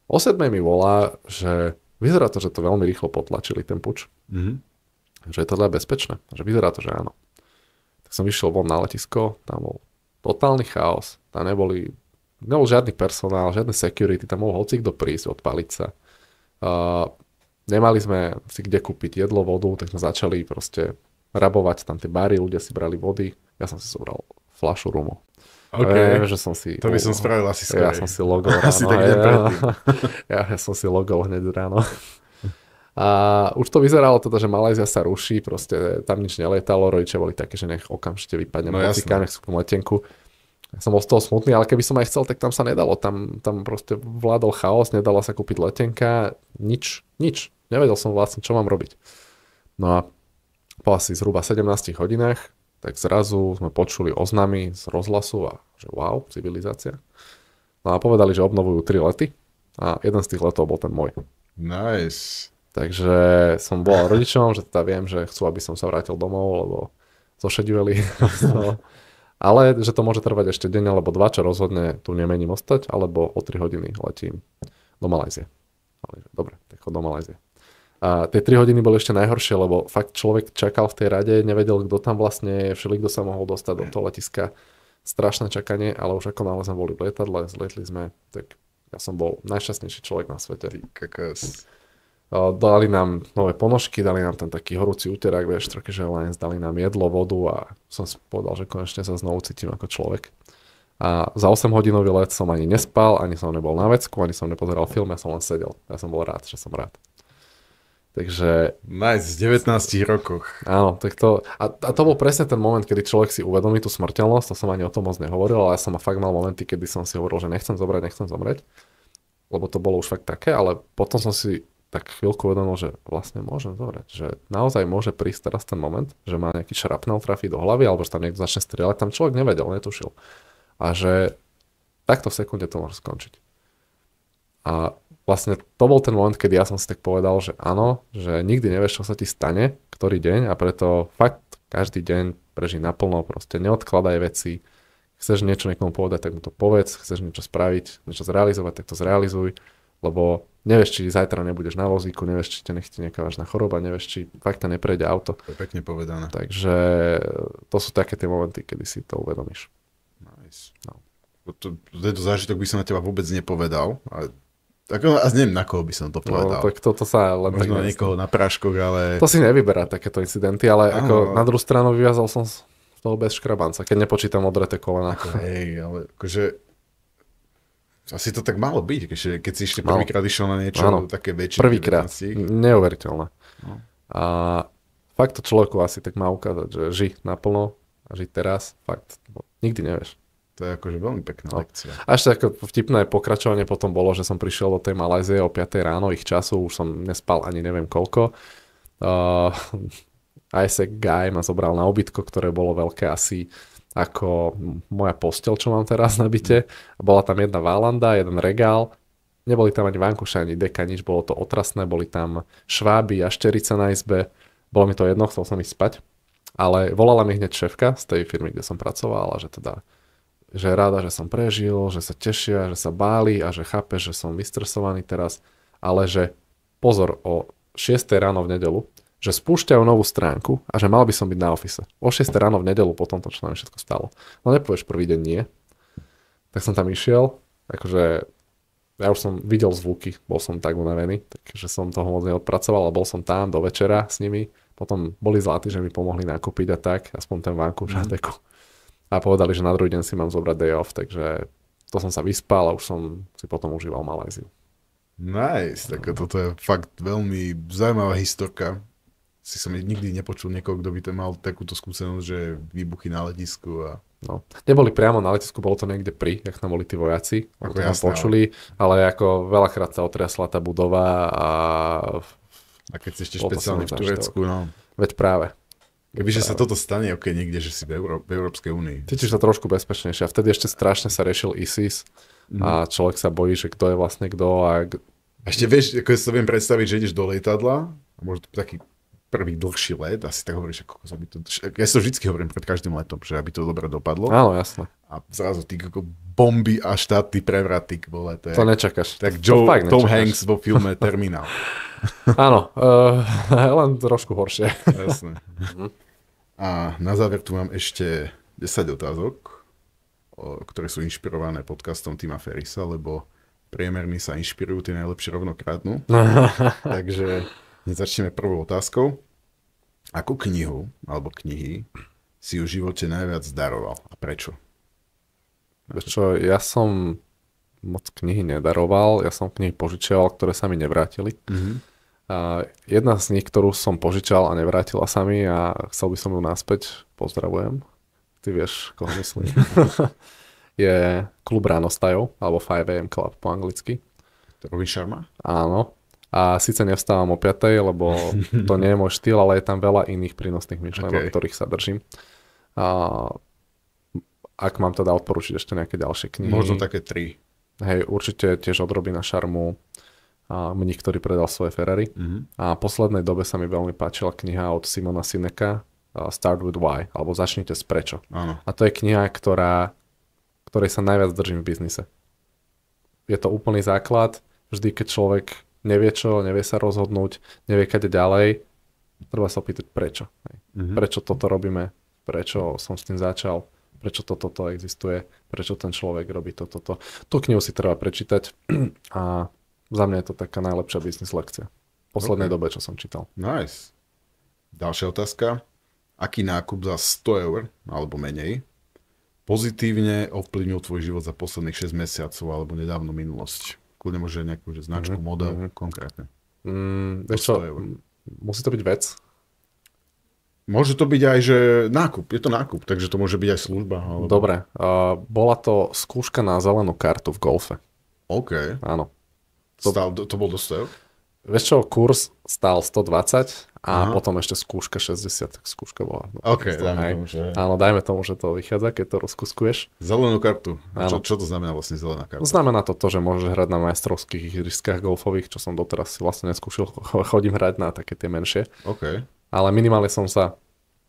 O 7 mi volá, že vyzerá to, že to veľmi rýchlo potlačili ten puč. Že je to teda bezpečné. Že vyzerá to, že áno. Tak som vyšiel von na letisko, tam bol totálny chaos, tam nebol žiadny personál, žiadne security, tam mohol hocikto prísť, odpaliť sa. Nemali sme si kde kúpiť jedlo, vodu, tak sme začali proste rabovať tam tie bary, ľudia si brali vody, ja som si zobral fľašu rumu. Okay. Že som si, to by som spravil asi skôr. Ja som si logol ráno. Asi tak ja som si logol hneď ráno. A už to vyzeralo teda, že Malajzia sa ruší, proste tam nič nelietalo, rodičia boli také, že nech okamžite vypadnem pocika, nech sú letenku. Ja som bol z toho smutný, ale keby som aj chcel, tak tam sa nedalo. Tam proste vládol chaos, nedala sa kúpiť letenka, nič. Nevedel som vlastne, čo mám robiť. No a po asi zhruba 17 hodinách, tak zrazu sme počuli oznámy z rozhlasu a že wow, civilizácia. No a povedali, že obnovujú 3 lety a jeden z tých letov bol ten môj. Nice. Takže som bol rodičom, že teda viem, že chcú, aby som sa vrátil domov, lebo zošediveli. No. Ale že to môže trvať ešte deň alebo 2, čo rozhodne tu nemením ostať, alebo o 3 hodiny letím do Malajzie. Dobre, tak chod do Malajzie. A tie 3 hodiny boli ešte najhoršie, lebo fakt človek čakal v tej rade, nevedel, kto tam vlastne je, všelikto sa mohol dostať do toho letiska. Strašné čakanie, ale už ako náhle sme boli v lietadle, zletli sme, tak ja som bol najšťastnejší človek na svete. Dali nám nové ponožky, dali nám ten taký horúci úterák, vieš, Turkish Airlines, dali nám jedlo, vodu a som si povedal, že konečne sa znovu cítim ako človek. A za 8-hodinový let som ani nespal, ani som nebol na vecku, ani som nepozeral film, ja som len sedel. Ja som bol rád, že som rád. Takže... Nice, v 19 rokoch. Áno, tak to... A to bol presne ten moment, kedy človek si uvedomí tú smrteľnosť, to som ani o tom moc nehovoril, ale ja som fakt mal momenty, kedy som si hovoril, že nechcem zomrieť, lebo to bolo už fakt také, ale potom som si tak chvíľku uvedomil, že vlastne môžem zomrieť, že naozaj môže prísť teraz ten moment, že má nejaký šrapnel trafí do hlavy, alebo že tam niekto začne strieľať, tam človek nevedel, netušil. A že takto v sekunde to môže skončiť. A vlastne to bol ten moment, kedy ja som si tak povedal, že áno, že nikdy nevieš, čo sa ti stane, ktorý deň a preto fakt každý deň prežij naplno, proste neodkladaj veci, chceš niečo niekomu povedať, tak mu to povedz, chceš niečo spraviť, niečo zrealizovať, tak to zrealizuj, lebo nevieš, či zajtra nebudeš na vozíku, nevieš, či ťa nechce nejaká vážna choroba, nevieš, či fakt ťa neprejde auto. To je pekne povedané. Takže to sú také tie momenty, kedy si to uvedomíš. Nice. No. Tento zážitok by som na teba vôbec nepovedal, ale neviem, na koho by som to povedal. No, tak toto sa len možno tak niekoho na práškoch, ale... To si nevyberá takéto incidenty, ale ako na druhú stranu vyviazal som z toho bez škrabanca, keď nepočítam odreté kolena. Hej, ale akože... Asi to tak malo byť, keď si ešte prvýkrát išiel na niečo také väčšie. Prvýkrát, neuveriteľné. No. A fakt to človeku asi tak má ukázať, že ži naplno a žiť teraz, fakt, nikdy nevieš. To je akože veľmi pekná lekcia. A ešte ako vtipné pokračovanie potom bolo, že som prišiel do tej Malajzie o 5 ráno ich času, už som nespal ani neviem koľko. ISEC guy ma zobral na ubytko, ktoré bolo veľké asi ako moja posteľ, čo mám teraz na byte. Bola tam jedna válanda, jeden regál. Neboli tam ani vankuše, ani deka, nič. Bolo to otrasné, boli tam šváby a šterice na izbe. Bolo mi to jedno, chcel som ísť spať. Ale volala mi hneď šéfka z tej firmy, kde som pracoval, a že teda že je rada, že som prežil, že sa tešia, že sa báli a že chápe, že som vystresovaný teraz. Ale že pozor, o 6 ráno v nedeľu, že spúšťajú novú stránku a že mal by som byť na office. O 6 ráno v nedeľu potom to, čo nám všetko stalo. No nepovieš prvý deň nie. Tak som tam išiel, akože ja už som videl zvuky, bol som tak unavený, takže som toho moc neodpracoval a bol som tam do večera s nimi. Potom boli zlatí, že mi pomohli nakúpiť a tak, aspoň ten vánku v žateku. A povedali, že na druhý deň si mám zobrať day off, takže to som sa vyspal a už som si potom užíval Malajziu. Nice, tak toto je fakt veľmi zaujímavá historka. Si som nikdy nepočul niekoho, kto by to mal takúto skúsenosť, že výbuchy na letisku a... No, neboli priamo na letisku, bolo to niekde pri, jak tam boli tí vojaci, ako tam počuli, ale ako veľakrát sa otriasla tá budova a keď si ešte špeciálne v Turecku, no. Veď práve. Kebyže sa toto stane, niekde, že si v Európskej únii. Cítiš sa trošku bezpečnejšie. A vtedy ešte strašne sa riešil ISIS a človek sa bojí, že kto je vlastne kto a ešte vieš, ako si to viem predstaviť, že ideš do lietadla a možno taký prvý dlhší let a si tak hovoríš, ako by to... Ja si to vždycky hovorím pred každým letom, že aby to dobre dopadlo. Áno, jasné. A zrazu ty ako bomby a štátny prevraty, vole. To nečakáš. Tak Tom Hanks vo filme Terminál. Áno, len trošku horšie. Jasné. A na záver tu mám ešte 10 otázok, ktoré sú inšpirované podcastom Tima Ferrisa, lebo priemerní sa inšpirujú, tí najlepšie rovno kradnú. Takže začneme prvou otázkou. Akú knihu alebo knihy si v živote najviac daroval a prečo? Čo, ja som moc knihy nedaroval, ja som knihy požičiaval, ktoré sa mi nevrátili. A jedna z nich, ktorú som požičal a nevrátila sa mi a chcel by som ju naspäť, pozdravujem, ty vieš, koho myslím, je Klub ránostajov, alebo 5am Club po anglicky. Robin Sharma? Áno. A síce nevstávam o 5, lebo to nie je môj štýl, ale je tam veľa iných prínosných myšlienok, ktorých sa držím. Ak mám teda odporučiť ešte nejaké ďalšie knihy. Možno také 3. Hej, určite tiež od Robina Sharmu, mních, ktorý predal svoje Ferrari. A v poslednej dobe sa mi veľmi páčila kniha od Simona Sineka, Start with Why, alebo Začnite s prečo. Áno. A to je kniha, ktorej sa najviac držím v biznise. Je to úplný základ. Vždy, keď človek nevie čo, nevie sa rozhodnúť, nevie kade ďalej, treba sa opýtať prečo. Prečo toto robíme, prečo som s tým začal, prečo toto existuje, prečo ten človek robí toto. Tú knihu si treba prečítať a za mňa je to taká najlepšia business lekcia. V poslednej dobe, čo som čítal. Nice. Ďalšia otázka. Aký nákup za 100 eur, alebo menej, pozitívne ovplyvnil tvoj život za posledných 6 mesiacov alebo nedávnu minulosť? Kľudne môže nejakú značku, model, konkrétne. Vieš čo, musí to byť vec? Môže to byť aj, že nákup. Je to nákup, takže to môže byť aj služba. Alebo... Dobre. Bola to skúška na zelenú kartu v golfe. OK. Áno. To bol do 100 eur? Vieš čo, kurz stál 120 a potom ešte skúška 60, tak skúška bola. OK, dajme tomu, že... Áno, dajme tomu, že to vychádza, keď to rozkuskuješ. Zelenú kartu. Čo to znamená vlastne zelená karta? Znamená to, že môžeš hrať na majstrovských ihriskách golfových, čo som doteraz si vlastne neskúšil. Chodím hrať na také tie menšie. OK. Ale minimálne som sa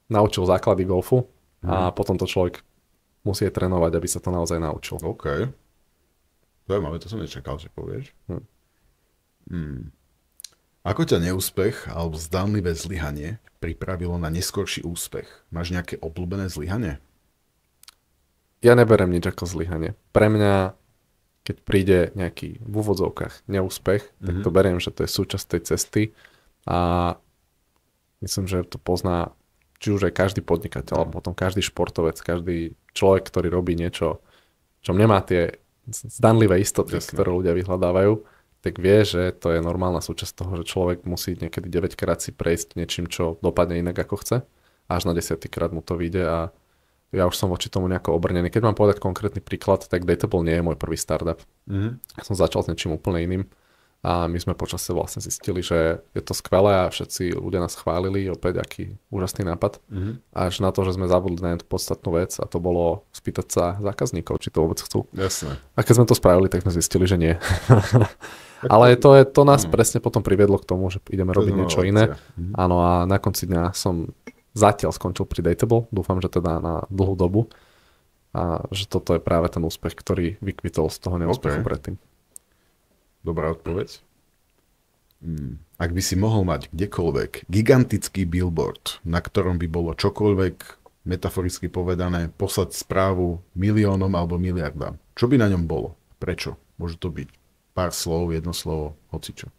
naučil základy golfu a potom to človek musí aj trénovať, aby sa to naozaj naučil. OK. Zaujímavé, to som nečakal, že povieš. Ako ťa neúspech alebo zdanlivé zlyhanie pripravilo na neskorší úspech? Máš nejaké obľúbené zlyhanie? Ja neberiem nič ako zlyhanie. Pre mňa, keď príde nejaký v úvodzovkách neúspech, tak to beriem, že to je súčasť tej cesty a myslím, že to pozná či už aj každý podnikateľ, alebo potom každý športovec, každý človek, ktorý robí niečo, čo nemá tie zdanlivé istoty, ktoré ľudia vyhľadávajú, tak vie, že to je normálna súčasť toho, že človek musí niekedy 9 krát si prejsť niečím, čo dopadne inak ako chce. Až na 10. krát mu to vyjde a ja už som voči tomu nejako obrnený. Keď mám povedať konkrétny príklad, tak Dateable nie je môj prvý startup. Ja som začal s niečím úplne iným a my sme počasie vlastne zistili, že je to skvelé a všetci ľudia nás chválili, opäť aký úžasný nápad. Až na to, že sme zabudli na jednu podstatnú vec a to bolo spýtať sa zákazníkov, či to vôbec chcú. Jasné. A keď sme to spravili, tak sme zistili, že nie. Ale to nás presne potom priviedlo k tomu, že ideme robiť niečo iné. Áno, a na konci dňa som zatiaľ skončil pri Dateable. Dúfam, že teda na dlhú dobu. A že toto je práve ten úspech, ktorý vykvitol z toho neúspechu predtým. Dobrá odpoveď. Ak by si mohol mať kdekoľvek gigantický billboard, na ktorom by bolo čokoľvek, metaforicky povedané, poslať správu miliónom alebo miliardám, čo by na ňom bolo? Prečo? Môže to byť pár slov, jedno slovo, hocičo.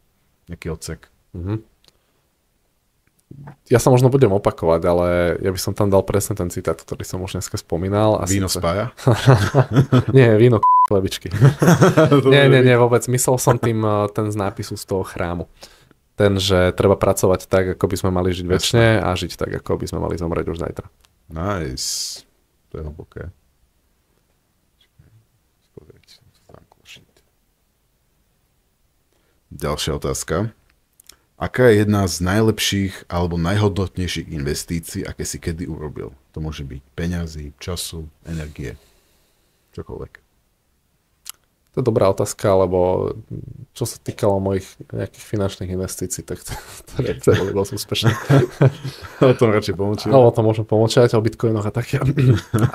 Nejaký odsek. Ja sa možno budem opakovať, ale ja by som tam dal presne ten citát, ktorý som už dneska spomínal. Víno spája? Nie, víno klebičky. nie, vôbec. Myslel som tým ten z nápisu z toho chrámu. Ten, že treba pracovať tak, ako by sme mali žiť večne a žiť tak, ako by sme mali zomrieť už zajtra. Nice. To je hlboké. Ďalšia otázka. Aká je jedna z najlepších alebo najhodnotnejších investícií, aké si kedy urobil? To môže byť peňazí, času, energie, čokoľvek. To je dobrá otázka, lebo čo sa týkalo mojich nejakých finančných investícií, tak to neboli dosť úspešné. O tom radšej pomlčím. O tom môžem pomlčať, o bitcoinoch a tak.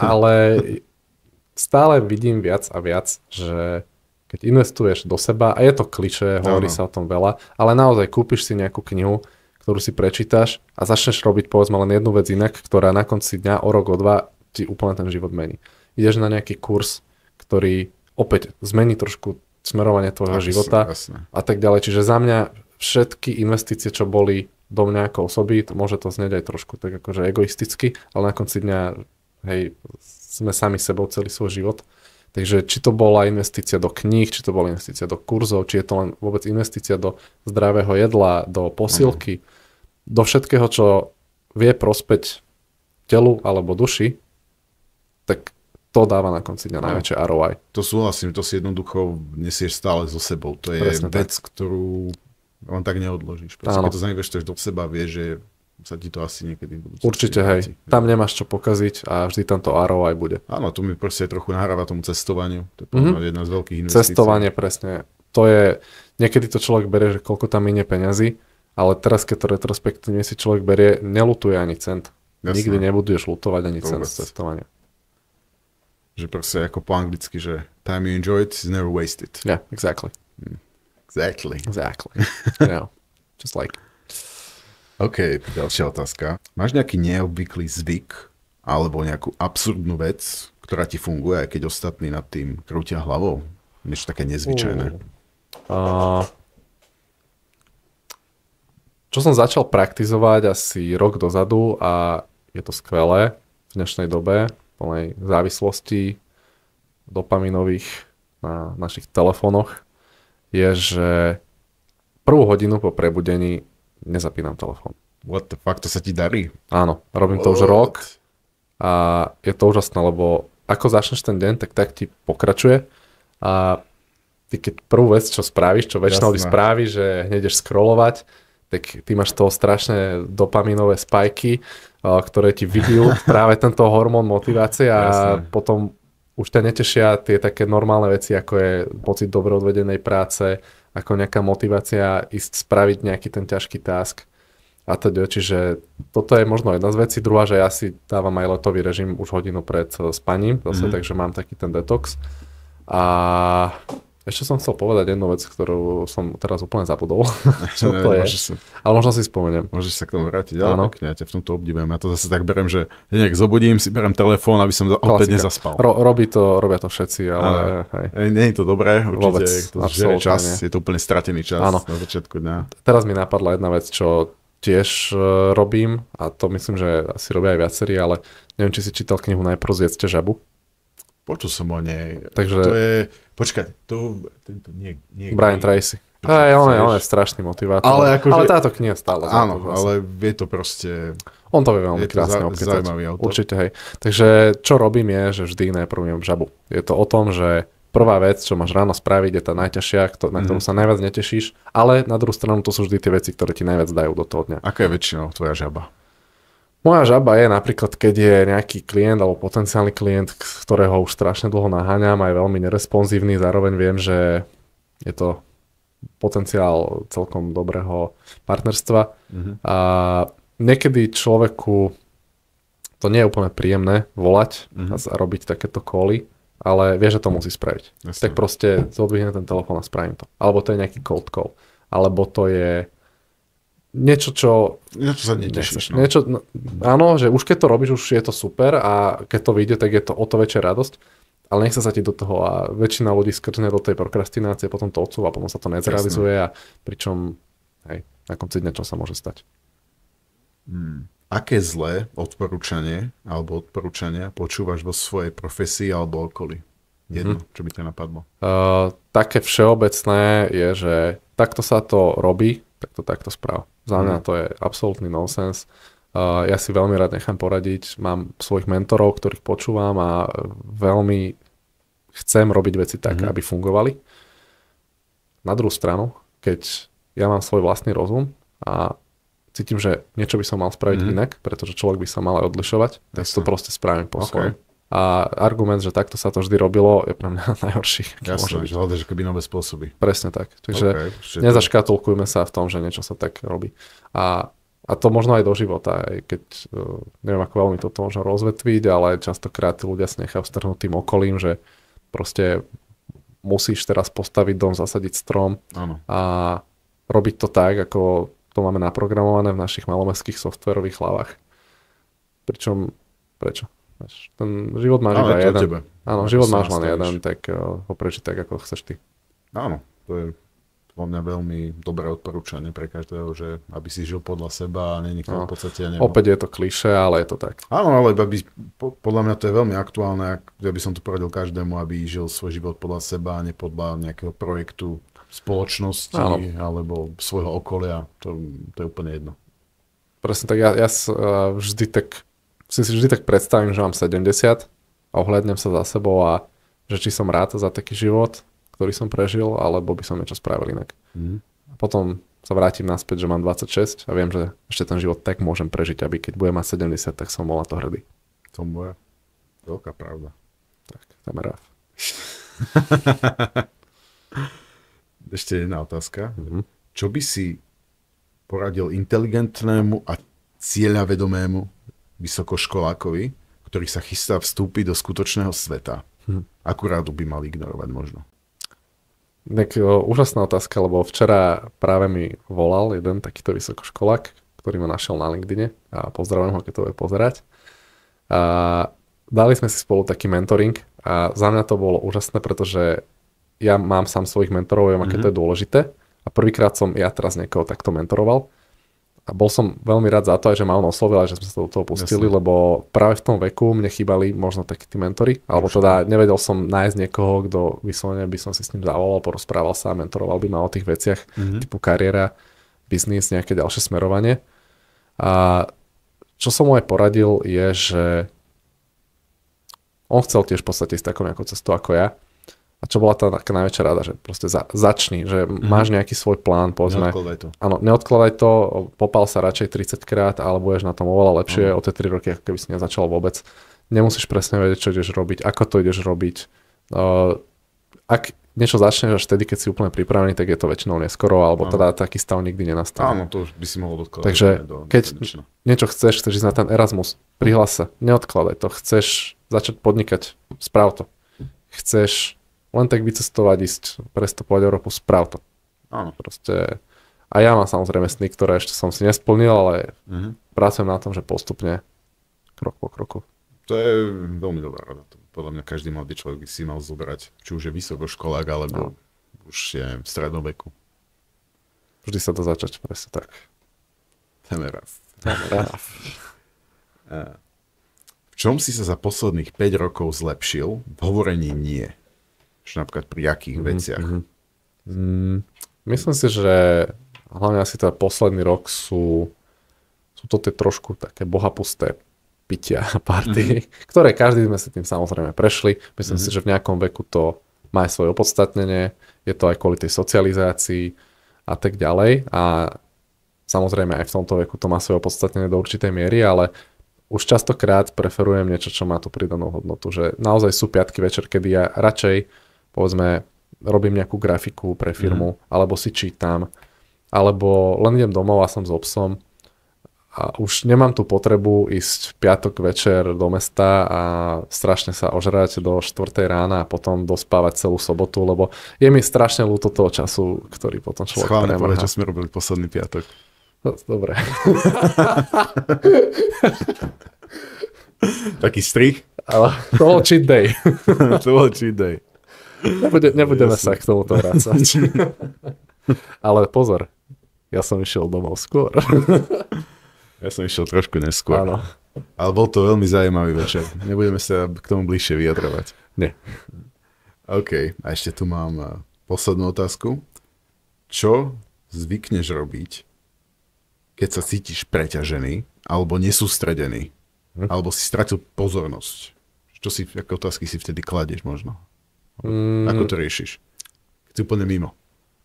Ale stále vidím viac a viac, že keď investuješ do seba, a je to klišé, hovorí sa o tom veľa, ale naozaj kúpiš si nejakú knihu, ktorú si prečítaš a začneš robiť povedzme len jednu vec inak, ktorá na konci dňa o rok, o dva ti úplne ten život mení. Ideš na nejaký kurz, ktorý opäť zmení trošku smerovanie tvojho života a tak ďalej. Čiže za mňa všetky investície, čo boli do mňa ako osoby, to môže to znieť aj trošku tak akože egoisticky, ale na konci dňa, hej, sme sami sebou celý svoj život. Takže či to bola investícia do kníh, či to bola investícia do kurzov, či je to len vôbec investícia do zdravého jedla, do posilky, do všetkého, čo vie prospeť telu alebo duši, tak to dáva na konci dňa najväčšie ROI. To súhlasím, to si jednoducho nesieš stále so sebou. To je presne vec, tak, ktorú len tak neodložíš. Proste, keď to zainvestuješ do seba, vieš, že sa ti to asi niekedy budú... Určite, hej. Tam nemáš čo pokaziť a vždy tam to ROI bude. Áno, tu mi proste trochu nahráva tomu cestovaniu. To je jedna z veľkých investícií. Cestovanie, presne. To je... Niekedy to človek berie, že koľko tam minie peňazí, ale teraz, keď to retrospektívne si človek berie, nelutuje ani cent. Jasne. Nikdy nebudeš lutovať ani cent z cestovania. Že proste ako po anglicky, že time you enjoy it is never wasted. Yeah, exactly. Exactly. Yeah, just like. OK, ďalšia otázka. Máš nejaký neobvyklý zvyk alebo nejakú absurdnú vec, ktorá ti funguje, aj keď ostatní nad tým krútia hlavou? Niečo také nezvyčajné. Čo som začal praktizovať asi rok dozadu a je to skvelé v dnešnej dobe, plnej závislosti dopaminových na našich telefónoch, je, že prvú hodinu po prebudení nezapínam telefón. What the fuck, to sa ti darí? Áno, robím to už rok a je to úžasné, lebo ako začneš ten deň, tak ti pokračuje a ty keď prvú vec, čo spravíš, čo väčšinou spraví, že hneď ideš scrollovať, tak ty máš toho strašné dopaminové spajky, ktoré ti vybijú práve tento hormón motivácie a potom už ťa netešia tie také normálne veci, ako je pocit dobre odvedenej práce, ako nejaká motivácia ísť spraviť nejaký ten ťažký task a teda. Čiže toto je možno jedna z vecí. Druhá, že ja si dávam aj letový režim už hodinu pred spaním, zase, takže mám taký ten detox. A ešte som chcel povedať jednu vec, ktorú som teraz úplne zabudol. Čo to je? Ale možno si spomeniem. Môžeš sa k tomu vrátiť. Ale pekne, ja ťa v tomto obdivujem. Ja to zase tak berem, že nejak zobudím, si berem telefón, aby som opäť nezaspal. Robia to všetci, ale hej. Nie je to dobré, určite. Vôbec, to žere čas, je to úplne stratený čas na začiatku dňa. Teraz mi napadla jedna vec, čo tiež robím, a to myslím, že asi robia aj viacerí, ale neviem, či si čítal knihu Najprv zjedzte žabu. Počul som o nej. Takže... To je... Počkaj, tento nie Brian Tracy. On je strašný motivátor. Ale táto kniha stále. Áno, ale vie to proste... On to vie veľmi krásne obkecať. Určite, hej. Takže čo robím je, že vždy najprv jem žabu. Je to o tom, že prvá vec, čo máš ráno spraviť, je tá najťažšia, na ktorú sa najviac netešíš, ale na druhú stranu to sú vždy tie veci, ktoré ti najviac dajú do toho dňa. Aká je väčšinou tvoja žaba? Moja žaba je napríklad, keď je nejaký klient alebo potenciálny klient, ktorého už strašne dlho naháňam a je veľmi neresponsívny, zároveň viem, že je to potenciál celkom dobrého partnerstva. A niekedy človeku to nie je úplne príjemné volať a robiť takéto cally, ale vie, že to musí spraviť. Jasne. Tak proste zodvihnem ten telefón a spravím to. Alebo to je nejaký cold call. Alebo to je niečo, čo sa netešíš. Áno, že už keď to robíš, už je to super a keď to vyjde, tak je to o to väčšia radosť, ale nechce sa ti do toho a väčšina ľudí skrzne do tej prokrastinácie, potom to odsúva, potom sa to nezrealizuje a pričom na konci dňa čo sa môže stať. Aké zlé odporúčanie alebo odporúčania počúvaš vo svojej profesii alebo okolí? Jedno, čo by ťa napadlo? Také všeobecné je, že takto sa to robí, takto správ. Za mňa to je absolútny nonsens. Ja si veľmi rád nechám poradiť. Mám svojich mentorov, ktorých počúvam a veľmi chcem robiť veci tak, aby fungovali. Na druhú stranu, keď ja mám svoj vlastný rozum a cítim, že niečo by som mal spraviť inak, pretože človek by sa mal aj odlišovať, tak si to proste spravím po svojom. A argument, že takto sa to vždy robilo, je pre mňa najhorší. Jasné, že hľadaš akoby nové spôsoby. Presne tak. Takže nezaškatulkujme sa v tom, že niečo sa tak robí. A to možno aj do života, aj keď neviem, ako veľmi toto možno rozvetviť, ale častokrát tí ľudia si nechajú strhnúť tým okolím, že proste musíš teraz postaviť dom, zasadiť strom a robiť to tak, ako to máme naprogramované v našich malomestských softwarových hlavách. Pričom, prečo? Ten život máš iba jeden. Áno, život máš len jeden, tak ho prežiť tak, ako chceš ty. Áno, to je podľa mňa veľmi dobré odporúčanie pre každého, že aby si žil podľa seba a nenikoho v podstate nemal. Opäť je to klišé, ale je to tak. Áno, ale podľa mňa to je veľmi aktuálne, ja by som to poradil každému, aby žil svoj život podľa seba a nie podľa nejakého projektu spoločnosti alebo svojho okolia. To je úplne jedno. Presne tak, ja vždy tak predstavím, že mám 70 a ohľadnem sa za sebou a že či som rád za taký život, ktorý som prežil, alebo by som niečo spravil inak. A potom sa vrátim naspäť, že mám 26 a viem, že ešte ten život tak môžem prežiť, aby keď budem mať 70, tak som bol na to hrdý. To je veľká pravda. Tak, tam rád. Ešte jedna otázka. Čo by si poradil inteligentnému a cieľavedomému vysokoškolákovi, ktorý sa chystá vstúpiť do skutočného sveta? Akú rádu by mal ignorovať možno? Tak úžasná otázka, lebo včera práve mi volal jeden takýto vysokoškolák, ktorý ma našiel na LinkedIne a pozdravujem ho, keď to bude pozerať. A dali sme si spolu taký mentoring a za mňa to bolo úžasné, pretože ja mám sám svojich mentorov, viem, aké to je dôležité a prvýkrát som ja teraz niekoho takto mentoroval. A bol som veľmi rád za to, že ma on oslovil a že sme sa do toho pustili, lebo práve v tom veku mne chýbali možno takí tí mentori, alebo teda nevedel som nájsť niekoho, kto vyslovene by som si s ním zavolal, porozprával sa a mentoroval by ma o tých veciach typu kariéra, biznis, nejaké ďalšie smerovanie. A čo som mu aj poradil je, že on chcel tiež v podstate ísť takou nejakou cestou ako ja. A čo bola tá taká najväčšia rada, že proste začni, že máš nejaký svoj plán, povedzme. Neodkladaj to. Áno, neodkladaj to, popal sa radšej 30 krát, ale budeš na tom oveľa lepšie o tie 3 roky, ako keby si nezačal vôbec. Nemusíš presne vedieť, čo ideš robiť, ako to ideš robiť. Ak niečo začneš až vtedy, keď si úplne pripravený, tak je to väčšinou neskoro, alebo teda taký stav nikdy nenastane. Áno, to už by si mohol odkladať. Takže keď niečo chceš ísť na ten Erasmus, prihlás sa, neodkladaj to. Chceš začať podnikať, správ to. Chceš len tak vycestovať, ísť prestupovať Európu, správ to. Áno. Proste, a ja mám samozrejme sny, ktoré ešte som si nesplnil, ale pracujem na tom, že postupne, krok po kroku. To je veľmi dobrá rada. Podľa mňa každý mladý človek by si mal zobrať, či už je vysokoškolák, alebo už je v strednom veku. Vždy sa to začať, presne tak. Temeráv. V čom si sa za posledných 5 rokov zlepšil v hovorení nie? Že napríklad pri akých veciach? Myslím si, že hlavne asi teda posledný rok sú to tie trošku také bohapusté pitia a party, ktoré každý sme si tým samozrejme prešli. Myslím si, že v nejakom veku to má aj svoje opodstatnenie, je to aj kvôli tej socializácii a tak ďalej. A samozrejme aj v tomto veku to má svoje opodstatnenie do určitej miery, ale už častokrát preferujem niečo, čo má tú pridanú hodnotu. Že naozaj sú piatky večer, kedy ja radšej povedzme, robím nejakú grafiku pre firmu, alebo si čítam, alebo len idem domov a som s obsom a už nemám tú potrebu ísť v piatok večer do mesta a strašne sa ožrať do 4 rána a potom dospávať celú sobotu, lebo je mi strašne ľúto toho času, ktorý potom človek premrhá. Schválne povedať, čo sme robili posledný piatok. Dobre. Taký strih? Ale to bol cheat day. To bol cheat day. Nebudeme sa k tomuto vrácať. Ale pozor, ja som išiel domov skôr. Ja som išiel trošku neskôr. Áno. Ale bol to veľmi zaujímavý večer. Nebudeme sa k tomu bližšie vyjadrovať. Nie. OK, a ešte tu mám poslednú otázku. Čo zvykneš robiť, keď sa cítiš preťažený alebo nesústredený, alebo si stratil pozornosť? Aké otázky si vtedy kladieš možno? Ako to riešiš? Keď si úplne mimo.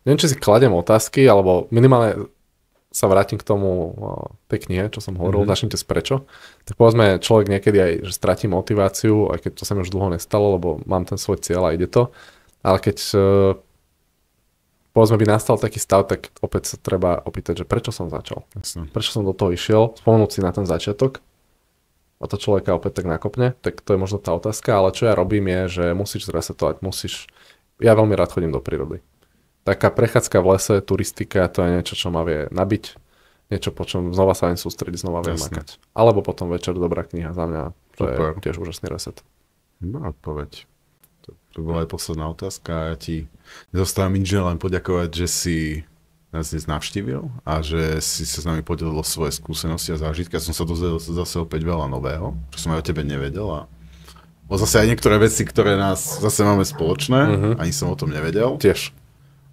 Neviem, či si kladiem otázky, alebo minimálne sa vrátim k tomu tej knihe, čo som hovoril, začnite s prečo. Tak povedzme, človek niekedy aj že stratí motiváciu, aj keď to sa mi už dlho nestalo, lebo mám ten svoj cieľ a ide to. Ale keď povedzme by nastal taký stav, tak opäť sa treba opýtať, že prečo som začal. Jasne. Prečo som do toho išiel, spomenúť si na ten začiatok a to človeka opäť tak nakopne, tak to je možno tá otázka, ale čo ja robím je, že musíš zresetovať, ja veľmi rád chodím do prírody. Taká prechádzka v lese, turistika, to je niečo, čo ma vie nabiť, niečo, po čom znova sa viem sústrediť, znova viem makať. Alebo potom večer dobrá kniha za mňa, to je tiež úžasný reset. Dobrá odpoveď. To bola aj posledná otázka a ja ti nezostávam nič, len poďakovať, že si nás dnes navštívil a že si sa s nami podelil o svoje skúsenosti a zážitky. Ja som sa dozvedel zase opäť veľa nového, čo som aj o tebe nevedel a zase aj niektoré veci, ktoré nás zase máme spoločné, ani som o tom nevedel. Tiež.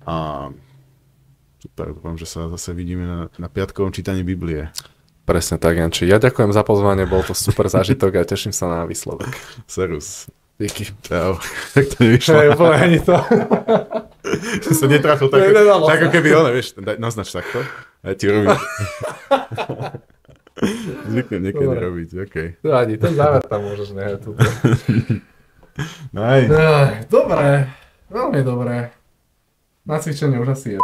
A super, dúfam, že sa zase vidíme na piatkovom čítaní Biblie. Presne tak, Janči. Ja ďakujem za pozvanie, bol to super zážitok a teším sa na výsledok. Serus. Díky. Čau. Tak to nevyšlo. Hej, úplne ani to. Som netrafil tak, ako keby ono, vieš, naznač takto. A ja ti robím. Zvyknem niekedy robiť, okej. To ani, ten záver tam môžeš nehať. Nice. Dobre, veľmi dobre. Na cvičenie už asi je.